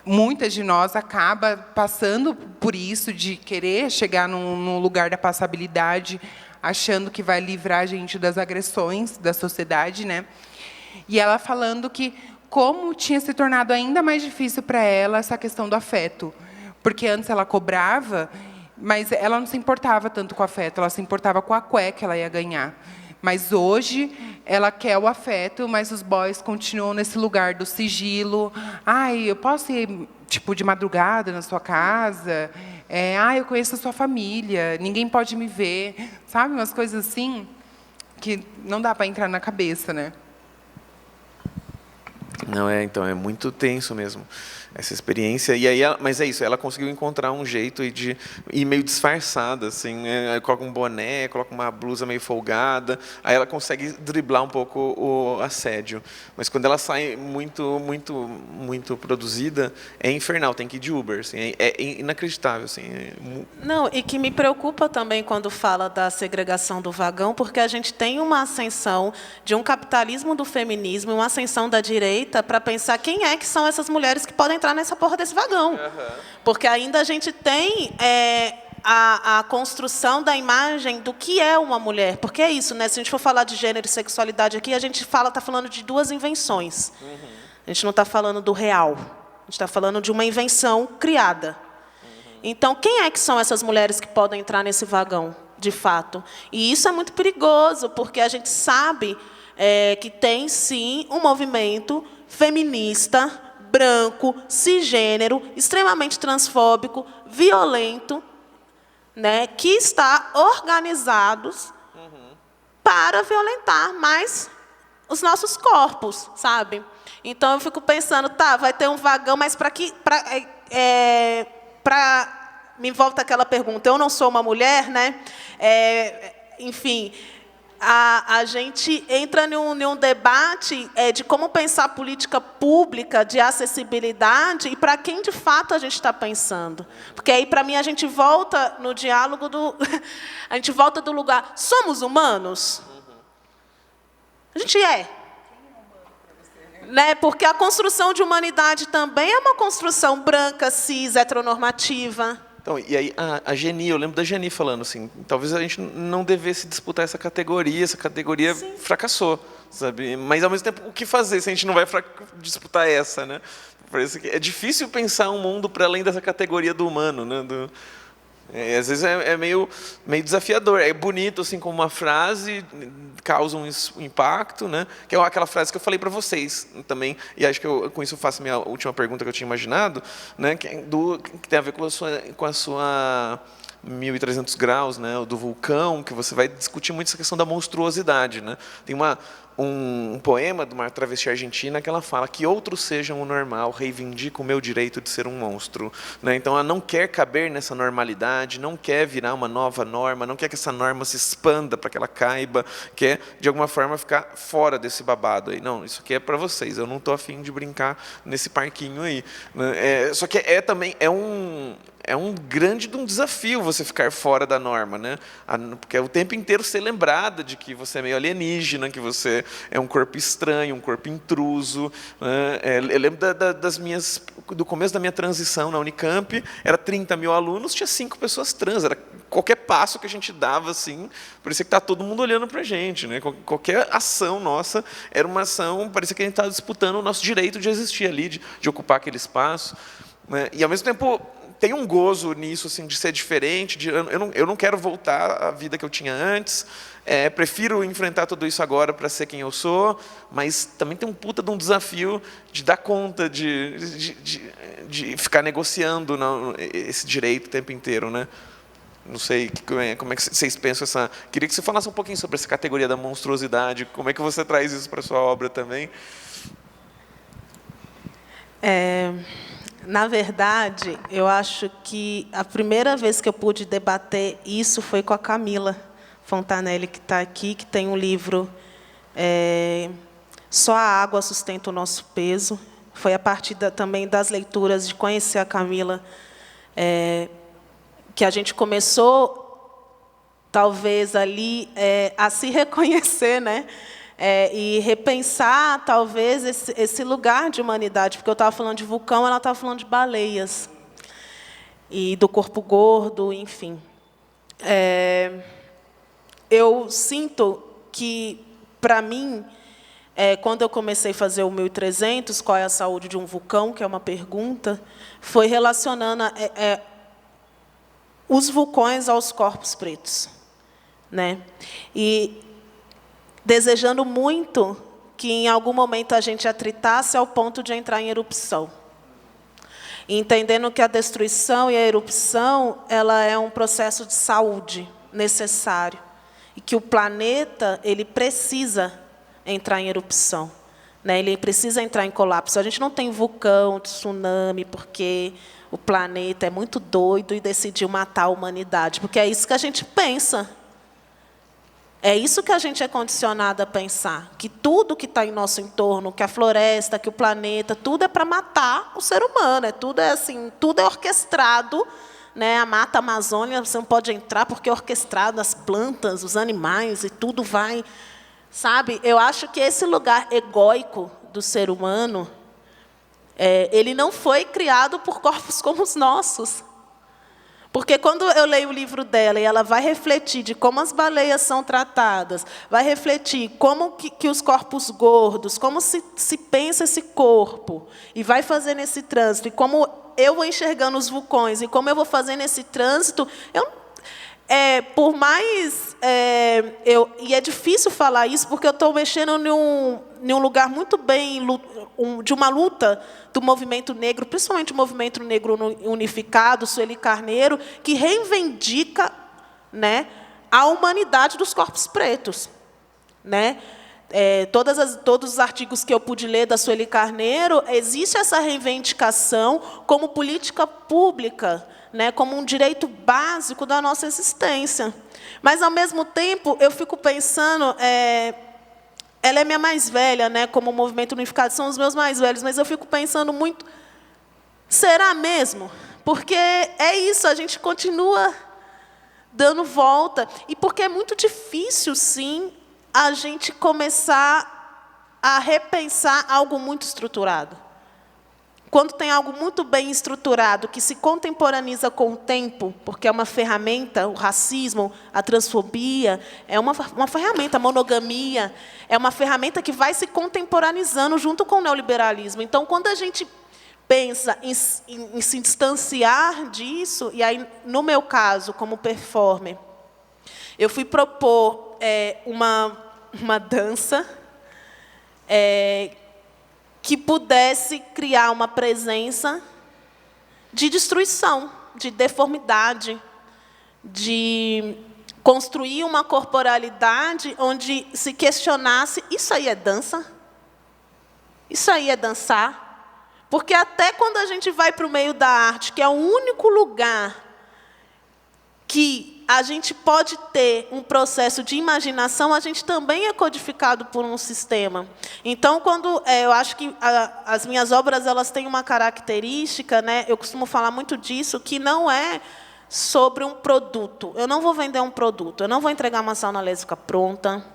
E: muitas de nós acabam passando por isso, de querer chegar num lugar da passabilidade, achando que vai livrar a gente das agressões da sociedade, né? E ela falando que como tinha se tornado ainda mais difícil para ela essa questão do afeto, porque antes ela cobrava, mas ela não se importava tanto com o afeto, ela se importava com a cueca que ela ia ganhar. Mas hoje ela quer o afeto, mas os boys continuam nesse lugar do sigilo. Ai, eu posso ir tipo de madrugada na sua casa? Eu conheço a sua família, ninguém pode me ver, sabe? Umas coisas assim que não dá para entrar na cabeça, né?
C: Não é, então é muito tenso mesmo essa experiência. E aí, mas é isso, ela conseguiu encontrar um jeito de ir meio disfarçada, assim, né? Coloca um boné, coloca uma blusa meio folgada, aí ela consegue driblar um pouco o assédio. Mas quando ela sai muito produzida, é infernal, tem que ir de Uber, assim, é inacreditável, assim.
D: Não, e que me preocupa também quando fala da segregação do vagão, porque a gente tem uma ascensão de um capitalismo do feminismo, uma ascensão da direita para pensar quem é que são essas mulheres que podem entrar nessa porra desse vagão. Uhum. Porque ainda a gente tem a construção da imagem do que é uma mulher. Porque é isso, né? Se a gente for falar de gênero e sexualidade aqui, a gente está falando de duas invenções. Uhum. A gente não está falando do real. A gente está falando de uma invenção criada. Uhum. Então, quem é que são essas mulheres que podem entrar nesse vagão, de fato? E isso é muito perigoso, porque a gente sabe que tem, sim, um movimento feminista, branco, cisgênero, extremamente transfóbico, violento, né, que está organizados para violentar mais os nossos corpos, sabe? Então eu fico pensando, tá, vai ter um vagão, mas para que, me volta aquela pergunta, eu não sou uma mulher, né? Enfim. A gente entra num debate de como pensar política pública de acessibilidade e para quem, de fato, a gente está pensando. Porque aí, para mim, a gente volta no diálogo a gente volta do lugar... Somos humanos? A gente é. Né? Porque a construção de humanidade também é uma construção branca, cis, heteronormativa.
C: Então, e aí a Geni, eu lembro da Geni falando assim, talvez a gente não devesse disputar essa categoria
D: Sim.
C: fracassou, sabe? Mas, ao mesmo tempo, o que fazer se a gente não vai disputar essa, né? Parece que é difícil pensar um mundo para além dessa categoria do humano, né? Às vezes é meio desafiador. É bonito, assim, como uma frase, causa um impacto, né? Que é aquela frase que eu falei para vocês também, e acho que com isso eu faço a minha última pergunta que eu tinha imaginado, né? Que tem a ver com a sua 1300 graus, né? Do vulcão, que você vai discutir muito essa questão da monstruosidade, né? Tem um poema de uma travesti argentina que ela fala que outros sejam o normal, reivindica o meu direito de ser um monstro, né? Então ela não quer caber nessa normalidade, não quer virar uma nova norma, não quer que essa norma se expanda para que ela caiba, quer de alguma forma ficar fora desse babado aí. Não, isso aqui é para vocês, eu não estou afim de brincar nesse parquinho aí, né? Só que também um grande desafio você ficar fora da norma, né? Porque é o tempo inteiro ser lembrada de que você é meio alienígena, que você é um corpo estranho, um corpo intruso, né? Eu lembro do começo da minha transição na Unicamp, era 30 mil alunos, tinha 5 pessoas trans, era qualquer passo que a gente dava, assim, parecia que estava todo mundo olhando para a gente, né? Qualquer ação nossa era uma ação, parecia que a gente estava disputando o nosso direito de existir ali, de ocupar aquele espaço, né? E, ao mesmo tempo, tem um gozo nisso, assim, de ser diferente, eu não quero voltar à vida que eu tinha antes, prefiro enfrentar tudo isso agora para ser quem eu sou, mas também tem um puta de um desafio de dar conta, de ficar negociando esse direito o tempo inteiro, né? Não sei como é que vocês pensam essa... Queria que você falasse um pouquinho sobre essa categoria da monstruosidade, como é que você traz isso para a sua obra também?
D: Na verdade, eu acho que a primeira vez que eu pude debater isso foi com a Camila Fontanelli, que está aqui, que tem um livro Só a Água Sustenta o Nosso Peso. Foi a partir também das leituras, de conhecer a Camila, que a gente começou, talvez, ali, a se reconhecer, né? E repensar, talvez, esse lugar de humanidade. Porque eu estava falando de vulcão, ela estava falando de baleias. E do corpo gordo, enfim. Eu sinto que, para mim, quando eu comecei a fazer o 1300, qual é a saúde de um vulcão, que é uma pergunta, foi relacionando os vulcões aos corpos pretos, né? E desejando muito que, em algum momento, a gente atritasse ao ponto de entrar em erupção. Entendendo que a destruição e a erupção ela é um processo de saúde necessário. E que o planeta ele precisa entrar em erupção, né? Ele precisa entrar em colapso. A gente não tem vulcão, tsunami, porque o planeta é muito doido e decidiu matar a humanidade, porque é isso que a gente pensa. É isso que a gente é condicionado a pensar, que tudo que está em nosso entorno, que a floresta, que o planeta, tudo é para matar o ser humano, tudo é orquestrado, né? A mata amazônica, você não pode entrar porque é orquestrado, as plantas, os animais e tudo vai, sabe? Eu acho que esse lugar egóico do ser humano, ele não foi criado por corpos como os nossos. Porque quando eu leio o livro dela e ela vai refletir de como as baleias são tratadas, vai refletir como que os corpos gordos, como se pensa esse corpo, e vai fazendo esse trânsito, e como eu vou enxergando os vulcões, e como eu vou fazendo esse trânsito, por mais... e é difícil falar isso, porque eu estou mexendo em um lugar muito bem... de uma luta do movimento negro, principalmente o movimento negro unificado, Sueli Carneiro, que reivindica, né, a humanidade dos corpos pretos. Né? Todos os artigos que eu pude ler da Sueli Carneiro, existe essa reivindicação como política pública, né, como um direito básico da nossa existência. Mas, ao mesmo tempo, eu fico pensando... ela é minha mais velha, né, como o movimento unificado, são os meus mais velhos, mas eu fico pensando muito, será mesmo? Porque é isso, a gente continua dando volta, e porque é muito difícil, sim, a gente começar a repensar algo muito estruturado. Quando tem algo muito bem estruturado, que se contemporaniza com o tempo, porque é uma ferramenta, o racismo, a transfobia, é uma ferramenta, a monogamia, é uma ferramenta que vai se contemporaneizando junto com o neoliberalismo. Então, quando a gente pensa em se distanciar disso, e aí, no meu caso, como performer, eu fui propor uma dança que pudesse criar uma presença de destruição, de deformidade, de construir uma corporalidade onde se questionasse, isso aí é dança? Isso aí é dançar? Porque até quando a gente vai para o meio da arte, que é o único lugar que a gente pode ter um processo de imaginação, a gente também é codificado por um sistema. Então, quando eu acho que as minhas obras elas têm uma característica, né, eu costumo falar muito disso, que não é sobre um produto. Eu não vou vender um produto, eu não vou entregar uma sauna lésbica pronta,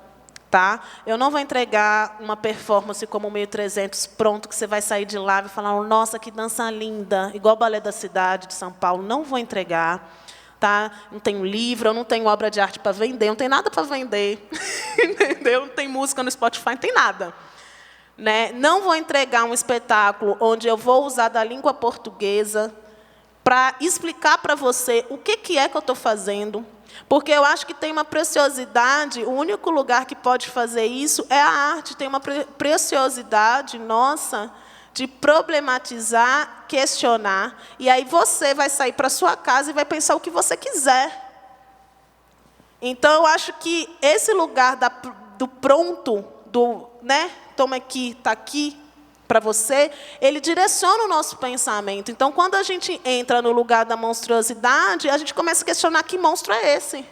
D: tá? Eu não vou entregar uma performance como o 1300 pronto, que você vai sair de lá e falar, nossa, que dança linda, igual o Balé da Cidade de São Paulo. Não vou entregar. Tá? Não tenho livro, eu não tenho obra de arte para vender, não tem nada para vender. Entendeu? Não tem música no Spotify, não tem nada. Né? Não vou entregar um espetáculo onde eu vou usar da língua portuguesa para explicar para você o que é que eu estou fazendo. Porque eu acho que tem uma preciosidade, o único lugar que pode fazer isso é a arte, tem uma preciosidade nossa de problematizar, questionar, e aí você vai sair para a sua casa e vai pensar o que você quiser. Então, eu acho que esse lugar do pronto, né, toma aqui, está aqui para você, ele direciona o nosso pensamento. Então, quando a gente entra no lugar da monstruosidade, a gente começa a questionar que monstro é esse?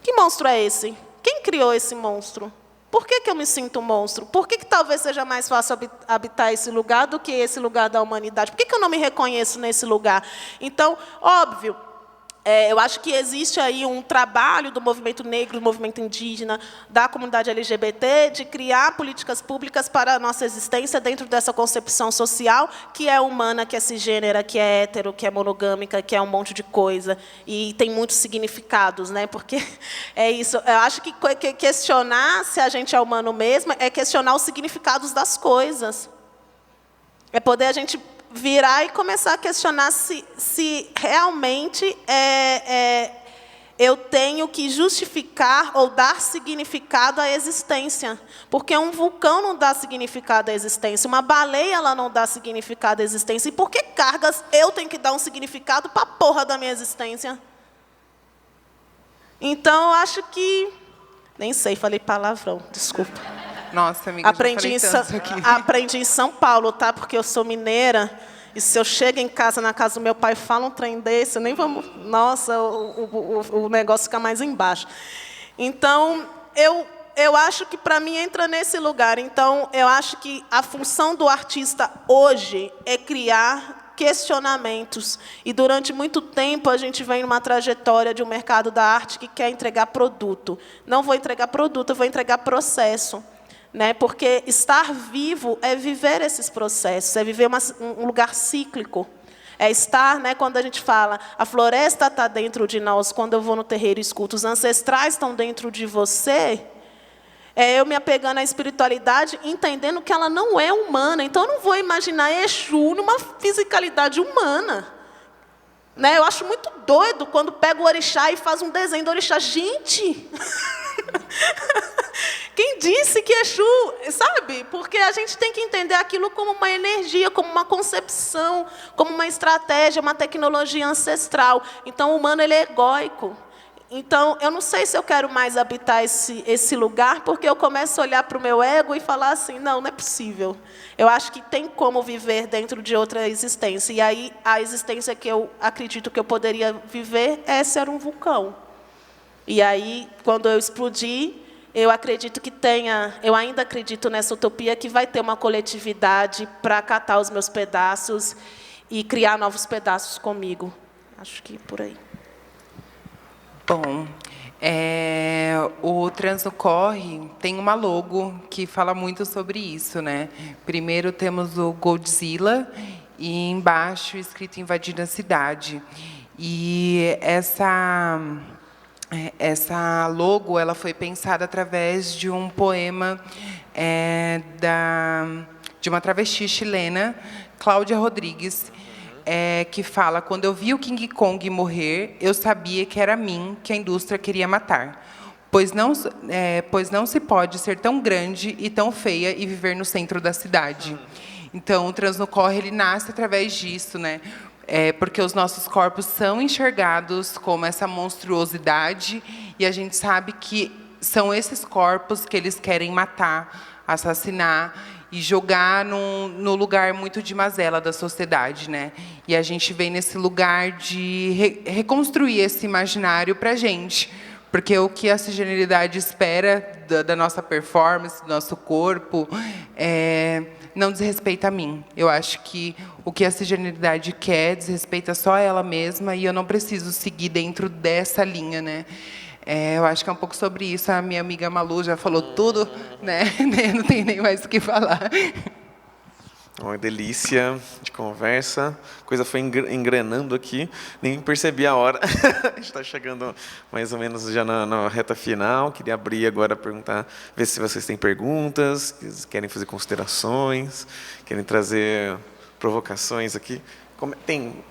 D: Que monstro é esse? Quem criou esse monstro? Por que eu me sinto um monstro? Por que talvez seja mais fácil habitar esse lugar do que esse lugar da humanidade? Por que eu não me reconheço nesse lugar? Então, óbvio, eu acho que existe aí um trabalho do movimento negro, do movimento indígena, da comunidade LGBT, de criar políticas públicas para a nossa existência dentro dessa concepção social, que é humana, que é cisgênera, que é hétero, que é monogâmica, que é um monte de coisa, e tem muitos significados, né? Porque é isso. Eu acho que questionar se a gente é humano mesmo é questionar os significados das coisas. É poder a gente virar e começar a questionar se realmente eu tenho que justificar ou dar significado à existência. Porque um vulcão não dá significado à existência, uma baleia ela não dá significado à existência. E por que cargas eu tenho que dar um significado para a porra da minha existência? Então, eu acho que... Nem sei, falei palavrão, desculpa.
E: Nossa, amiga,
D: aprendi em São Paulo, tá? Porque eu sou mineira. E se eu chego em casa, na casa do meu pai, falo um trem desse, nem vamos... Nossa, o negócio fica mais embaixo. Então, eu acho que, para mim, entra nesse lugar. Então, eu acho que a função do artista hoje é criar questionamentos. E, durante muito tempo, a gente vem numa trajetória de um mercado da arte que quer entregar produto. Não vou entregar produto, eu vou entregar processo. Né? Porque estar vivo é viver esses processos, é viver um lugar cíclico. É estar, né, quando a gente fala, a floresta está dentro de nós, quando eu vou no terreiro e escuto, os ancestrais estão dentro de você, é eu me apegando à espiritualidade, entendendo que ela não é humana. Então, eu não vou imaginar Exu numa fisicalidade humana. Né? Eu acho muito doido quando pega o orixá e faz um desenho do orixá. Gente! Quem disse que Exu, sabe? Porque a gente tem que entender aquilo como uma energia, como uma concepção, como uma estratégia, uma tecnologia ancestral. Então, o humano ele é egóico. Então, eu não sei se eu quero mais habitar esse lugar, porque eu começo a olhar para o meu ego e falar assim, não é possível. Eu acho que tem como viver dentro de outra existência. E aí, a existência que eu acredito que eu poderia viver, essa era um vulcão. E aí, quando eu explodi, eu acredito que eu ainda acredito nessa utopia que vai ter uma coletividade para catar os meus pedaços e criar novos pedaços comigo. Acho que por aí.
E: Bom, o Transocorre tem uma logo que fala muito sobre isso, né? Primeiro temos o Godzilla e embaixo escrito Invadindo a Cidade. E essa logo ela foi pensada através de um poema de uma travesti chilena, Cláudia Rodrigues, que fala: quando eu vi o King Kong morrer, eu sabia que era a mim que a indústria queria matar. Pois não se pode ser tão grande e tão feia e viver no centro da cidade. Então, o Transocorre ele nasce através disso, né? Porque os nossos corpos são enxergados como essa monstruosidade e a gente sabe que são esses corpos que eles querem matar, assassinar e jogar no lugar muito de mazela da sociedade, né? E a gente vem nesse lugar de reconstruir esse imaginário para a gente, porque o que a cisgeneridade espera da nossa performance, do nosso corpo, não desrespeita a mim. Eu acho que o que a cisgeneridade quer desrespeita só ela mesma e eu não preciso seguir dentro dessa linha, né? Eu acho que é um pouco sobre isso. A minha amiga Malu já falou tudo, né? Não tem nem mais o que falar.
C: Uma delícia de conversa. A coisa foi engrenando aqui. Nem percebi a hora. A gente está chegando mais ou menos já na reta final. Queria abrir agora, perguntar, ver se vocês têm perguntas, querem fazer considerações, querem trazer provocações aqui. Tem...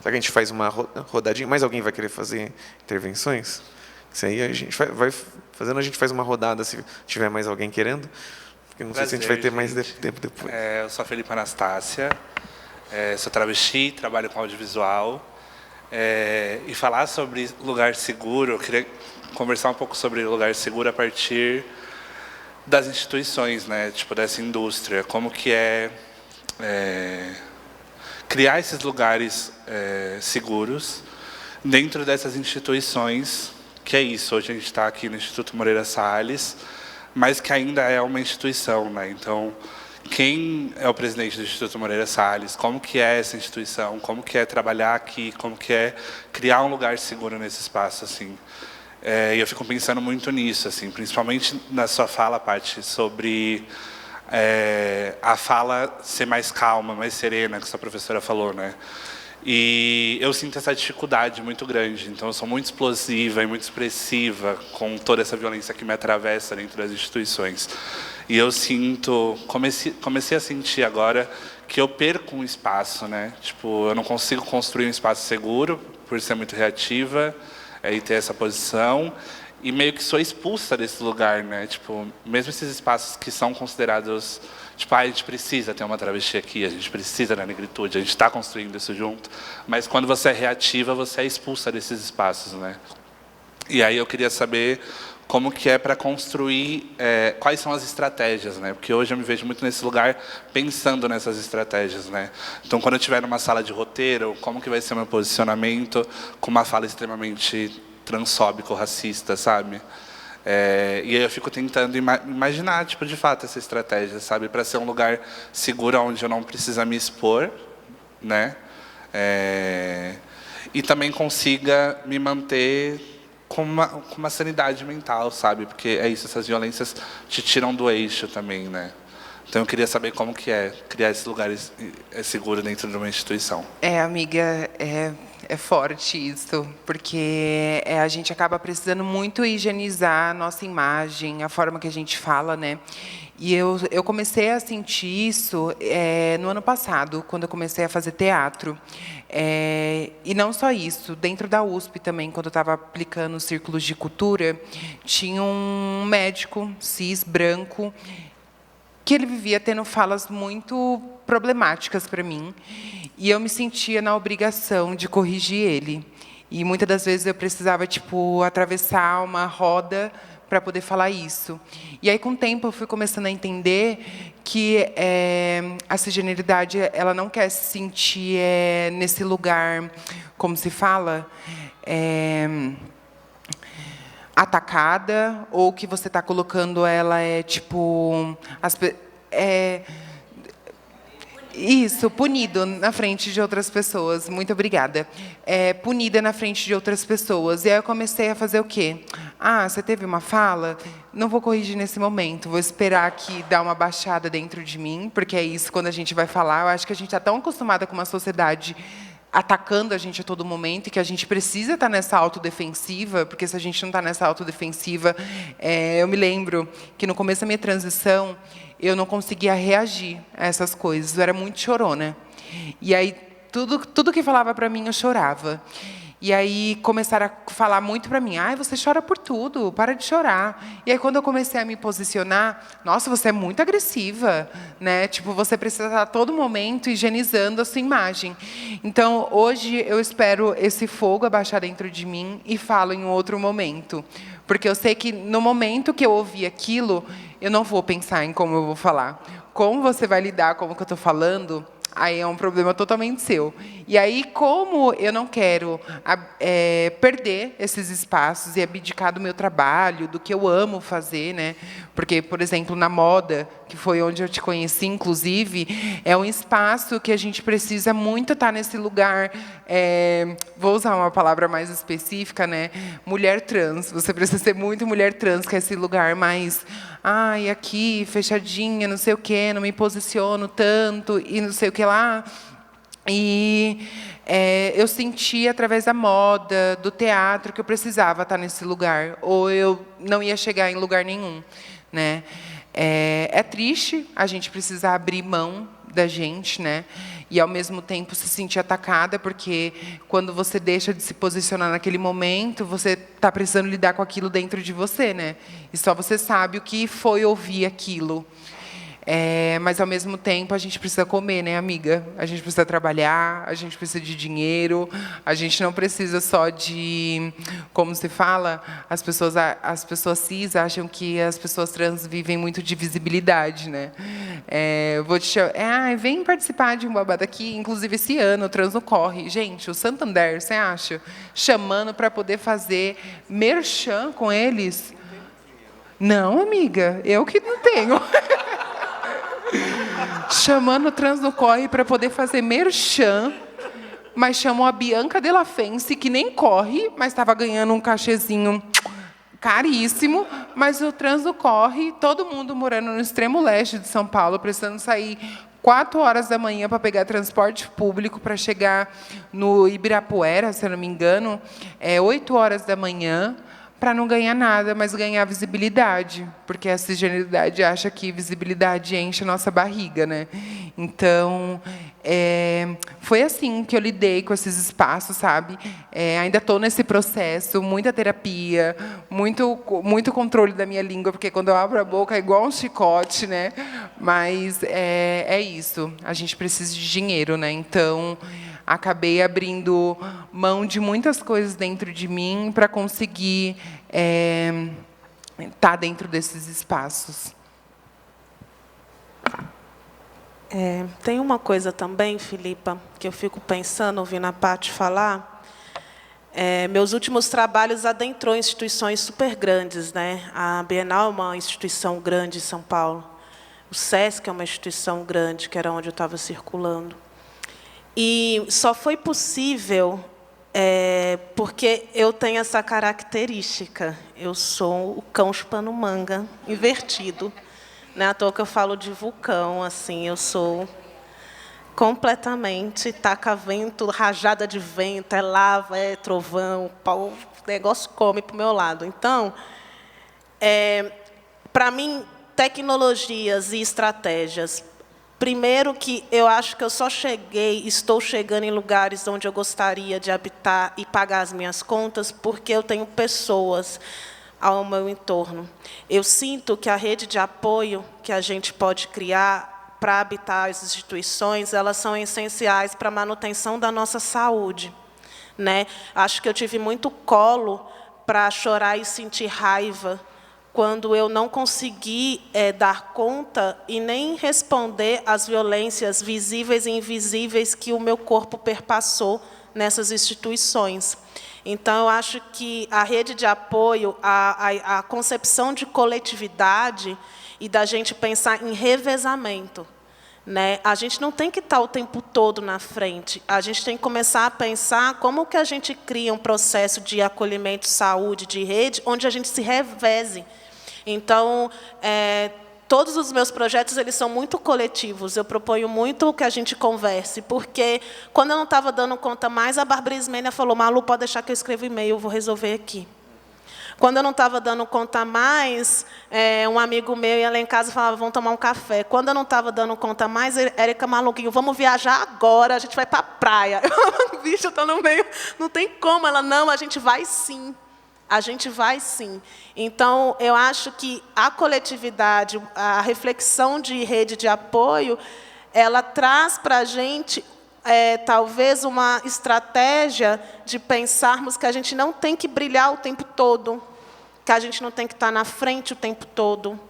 C: Será que a gente faz uma rodadinha? Mais alguém vai querer fazer intervenções? Isso aí a gente vai fazendo, a gente faz uma rodada se tiver mais alguém querendo. Porque não sei se a gente vai ter mais tempo depois.
F: Eu sou a Felipe Anastácia, sou travesti, trabalho com audiovisual. E falar sobre lugar seguro, eu queria conversar um pouco sobre lugar seguro a partir das instituições, né? Tipo, dessa indústria. Como que criar esses lugares seguros dentro dessas instituições, que é isso. Hoje a gente está aqui no Instituto Moreira Salles, mas que ainda é uma instituição, né? Então, quem é o presidente do Instituto Moreira Salles? Como que é essa instituição? Como que é trabalhar aqui? Como que é criar um lugar seguro nesse espaço, assim? E eu fico pensando muito nisso, assim, principalmente na sua fala, Paty, sobre a fala ser mais calma, mais serena, que sua professora falou, né? E eu sinto essa dificuldade muito grande. Então, eu sou muito explosiva e muito expressiva com toda essa violência que me atravessa dentro das instituições. E eu comecei a sentir agora que eu perco um espaço, né? Tipo, eu não consigo construir um espaço seguro por ser muito reativa e ter essa posição. E meio que sou expulsa desse lugar, né? Tipo, mesmo esses espaços que são considerados... Tipo, a gente precisa ter uma travesti aqui, a gente precisa da negritude, a gente está construindo isso junto. Mas quando você é reativa, você é expulsa desses espaços, né? E aí eu queria saber como que é para construir, quais são as estratégias, né? Porque hoje eu me vejo muito nesse lugar pensando nessas estratégias, né? Então, quando eu estiver numa sala de roteiro, como que vai ser o meu posicionamento com uma fala extremamente transfóbico, racista, sabe? E aí eu fico tentando imaginar, tipo, de fato, essa estratégia, sabe? Para ser um lugar seguro, onde eu não precisa me expor, né? E também consiga me manter com uma sanidade mental, sabe? Porque é isso, essas violências te tiram do eixo também, né? Então eu queria saber como que é criar esse lugar seguro dentro de uma instituição.
E: Amiga, é forte isso, porque a gente acaba precisando muito higienizar a nossa imagem, a forma que a gente fala, né? E eu comecei a sentir isso no ano passado, quando eu comecei a fazer teatro. E não só isso, dentro da USP também, quando eu estava aplicando os círculos de cultura, tinha um médico cis, branco, que ele vivia tendo falas muito problemáticas para mim, e eu me sentia na obrigação de corrigir ele. E muitas das vezes eu precisava, tipo, atravessar uma roda para poder falar isso. E aí, com o tempo, eu fui começando a entender que a cisgeneridade, ela não quer se sentir nesse lugar, como se fala, atacada, ou que você está colocando ela tipo isso, punido na frente de outras pessoas. Muito obrigada. Punida na frente de outras pessoas. E aí eu comecei a fazer o quê? Você teve uma fala? Não vou corrigir nesse momento. Vou esperar que dá uma baixada dentro de mim, porque é isso, quando a gente vai falar. Eu acho que a gente está tão acostumada com uma sociedade atacando a gente a todo momento, e que a gente precisa estar nessa autodefensiva, porque se a gente não está nessa autodefensiva... eu me lembro que, no começo da minha transição, eu não conseguia reagir a essas coisas. Eu era muito chorona. E aí, tudo que falava para mim, eu chorava. E aí começaram a falar muito para mim: você chora por tudo, para de chorar. E aí, quando eu comecei a me posicionar: nossa, você é muito agressiva, né? Tipo, você precisa estar a todo momento higienizando a sua imagem. Então, hoje, eu espero esse fogo abaixar dentro de mim e falo em outro momento. Porque eu sei que, no momento que eu ouvir aquilo, eu não vou pensar em como eu vou falar. Como você vai lidar com o que eu estou falando, aí é um problema totalmente seu. E aí, como eu não quero perder esses espaços e abdicar do meu trabalho, do que eu amo fazer, né? Porque, por exemplo, na moda, que foi onde eu te conheci, inclusive, é um espaço que a gente precisa muito estar nesse lugar. Vou usar uma palavra mais específica, né? Mulher trans. Você precisa ser muito mulher trans, que é esse lugar mais... aqui, fechadinha, não sei o quê, não me posiciono tanto, e não sei o que lá. E eu senti, através da moda, do teatro, que eu precisava estar nesse lugar, ou eu não ia chegar em lugar nenhum, né? É triste a gente precisar abrir mão da gente, né? E, ao mesmo tempo, se sentir atacada, porque, quando você deixa de se posicionar naquele momento, você está precisando lidar com aquilo dentro de você, né? E só você sabe o que foi ouvir aquilo. Mas, ao mesmo tempo, a gente precisa comer, né, amiga? A gente precisa trabalhar, a gente precisa de dinheiro, a gente não precisa só de... Como se fala? As pessoas cis acham que as pessoas trans vivem muito de visibilidade, né? Vou te chamar... vem participar de um babado aqui, inclusive esse ano, o Trans no Corre. Gente, o Santander, você acha? Chamando para poder fazer merchan com eles. Não, amiga, eu que não tenho. Chamando o Trans no Corre para poder fazer merchan, mas chamou a Bianca Della Fence, que nem corre, mas estava ganhando um cachezinho caríssimo, mas o Trans no Corre, todo mundo morando no extremo leste de São Paulo, precisando sair 4 horas da manhã para pegar transporte público para chegar no Ibirapuera, se eu não me engano, 8 horas da manhã, para não ganhar nada, mas ganhar visibilidade, porque a cisgeneridade acha que visibilidade enche a nossa barriga, né? Então, foi assim que eu lidei com esses espaços, sabe? Ainda estou nesse processo, muita terapia, muito controle da minha língua, porque, quando eu abro a boca, é igual um chicote, né? Mas é isso, a gente precisa de dinheiro, né? Então, acabei abrindo mão de muitas coisas dentro de mim para conseguir estar dentro desses espaços.
D: Tem uma coisa também, Filipa, que eu fico pensando, ouvindo a Paty falar. Meus últimos trabalhos adentrou instituições super grandes, né? A Bienal é uma instituição grande em São Paulo. O SESC é uma instituição grande, que era onde eu estava circulando. E só foi possível porque eu tenho essa característica. Eu sou o cão chupando manga, invertido. Não é à toa que eu falo de vulcão, assim, eu sou completamente taca-vento, rajada de vento, é lava, é trovão, o negócio come para o meu lado. Então, para mim, tecnologias e estratégias. Primeiro que eu acho que eu só estou chegando em lugares onde eu gostaria de habitar e pagar as minhas contas, porque eu tenho pessoas ao meu entorno. Eu sinto que a rede de apoio que a gente pode criar para habitar as instituições, elas são essenciais para a manutenção da nossa saúde, né? Acho que eu tive muito colo para chorar e sentir raiva quando eu não consegui dar conta e nem responder às violências visíveis e invisíveis que o meu corpo perpassou nessas instituições. Então, eu acho que a rede de apoio, a concepção de coletividade e da gente pensar em revezamento, né? A gente não tem que estar o tempo todo na frente. A gente tem que começar a pensar como que a gente cria um processo de acolhimento, saúde, de rede, onde a gente se reveze. Então, todos os meus projetos eles são muito coletivos. Eu proponho muito que a gente converse, porque quando eu não estava dando conta mais, a Bárbara Ismênia falou: Malu, pode deixar que eu escrevo e-mail, eu vou resolver aqui. Quando eu não estava dando conta mais, um amigo meu ia lá em casa e falava: vamos tomar um café. Quando eu não estava dando conta mais, Érica, maluquinho, vamos viajar agora, a gente vai para a praia. Bicho, eu estou no meio, não tem como. Ela: não, a gente vai sim. A gente vai sim. Então, eu acho que a coletividade, a reflexão de rede de apoio, ela traz para a gente, talvez, uma estratégia de pensarmos que a gente não tem que brilhar o tempo todo, que a gente não tem que estar na frente o tempo todo.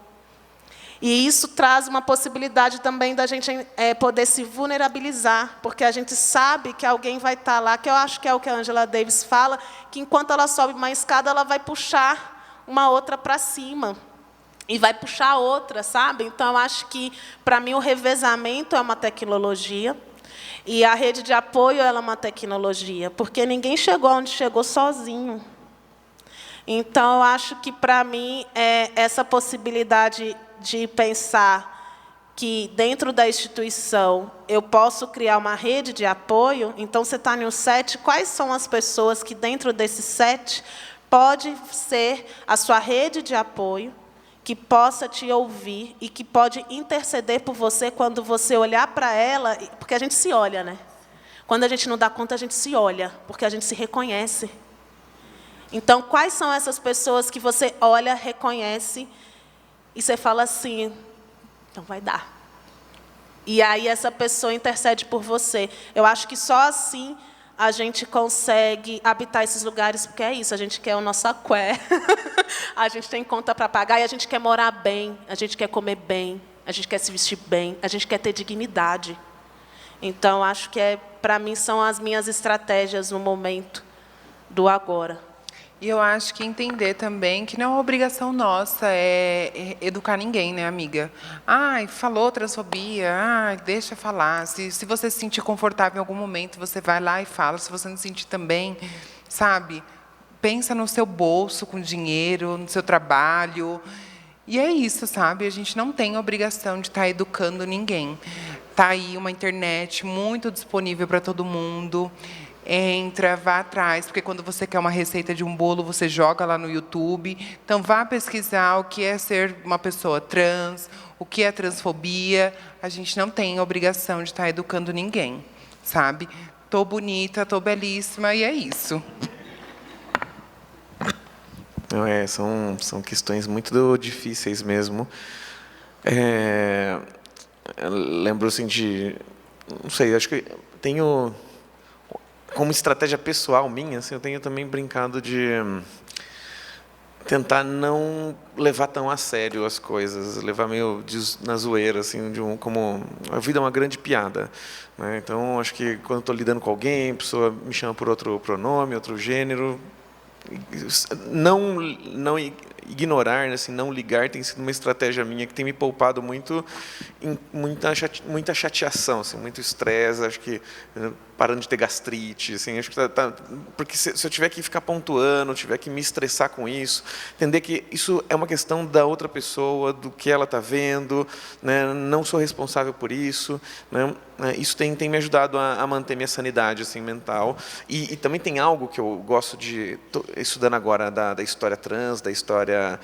D: E isso traz uma possibilidade também da gente poder se vulnerabilizar, porque a gente sabe que alguém vai estar lá, que eu acho que é o que a Angela Davis fala, que enquanto ela sobe uma escada, ela vai puxar uma outra para cima. E vai puxar outra, sabe? Então, eu acho que, para mim, o revezamento é uma tecnologia, e a rede de apoio ela é uma tecnologia, porque ninguém chegou onde chegou sozinho. Então, eu acho que, para mim, essa possibilidade de pensar que, dentro da instituição, eu posso criar uma rede de apoio. Então, você está no set, quais são as pessoas que, dentro desse set, pode ser a sua rede de apoio, que possa te ouvir e que pode interceder por você quando você olhar para ela, porque a gente se olha, né? Quando a gente não dá conta, a gente se olha, porque a gente se reconhece. Então, quais são essas pessoas que você olha, reconhece, e você fala assim: então vai dar. E aí essa pessoa intercede por você. Eu acho que só assim a gente consegue habitar esses lugares, porque é isso, a gente quer o nosso aqué, a gente tem conta para pagar, e a gente quer morar bem, a gente quer comer bem, a gente quer se vestir bem, a gente quer ter dignidade. Então, acho que, para mim, são as minhas estratégias no momento do agora.
E: E eu acho que entender também que não é uma obrigação nossa educar ninguém, né, amiga? Ai, falou transfobia, deixa falar. Se você se sentir confortável em algum momento, você vai lá e fala. Se você não sentir também, sabe? Pensa no seu bolso com dinheiro, no seu trabalho. E é isso, sabe? A gente não tem obrigação de estar educando ninguém. Está aí uma internet muito disponível para todo mundo. Entra, vá atrás, porque quando você quer uma receita de um bolo, você joga lá no YouTube. Então, vá pesquisar o que é ser uma pessoa trans, o que é transfobia. A gente não tem obrigação de estar educando ninguém, sabe? Tô bonita, tô belíssima, e é isso.
C: Não, são questões muito difíceis mesmo. Eu lembro assim de... Não sei, acho que tenho... Como estratégia pessoal minha, assim, eu tenho também brincado de tentar não levar tão a sério as coisas, levar meio na zoeira, assim, como a vida é uma grande piada, né? Então, acho que quando estou lidando com alguém, a pessoa me chama por outro pronome, outro gênero, não ignorar, assim, não ligar, tem sido uma estratégia minha que tem me poupado muito, muita chateação, assim, muito estresse, acho que parando de ter gastrite, assim, acho que porque se eu tiver que ficar pontuando, tiver que me estressar com isso, entender que isso é uma questão da outra pessoa, do que ela está vendo, né? Não sou responsável por isso, né? Isso tem me ajudado a manter minha sanidade, assim, mental. E também tem algo que eu gosto de... Estou estudando agora da história trans, da história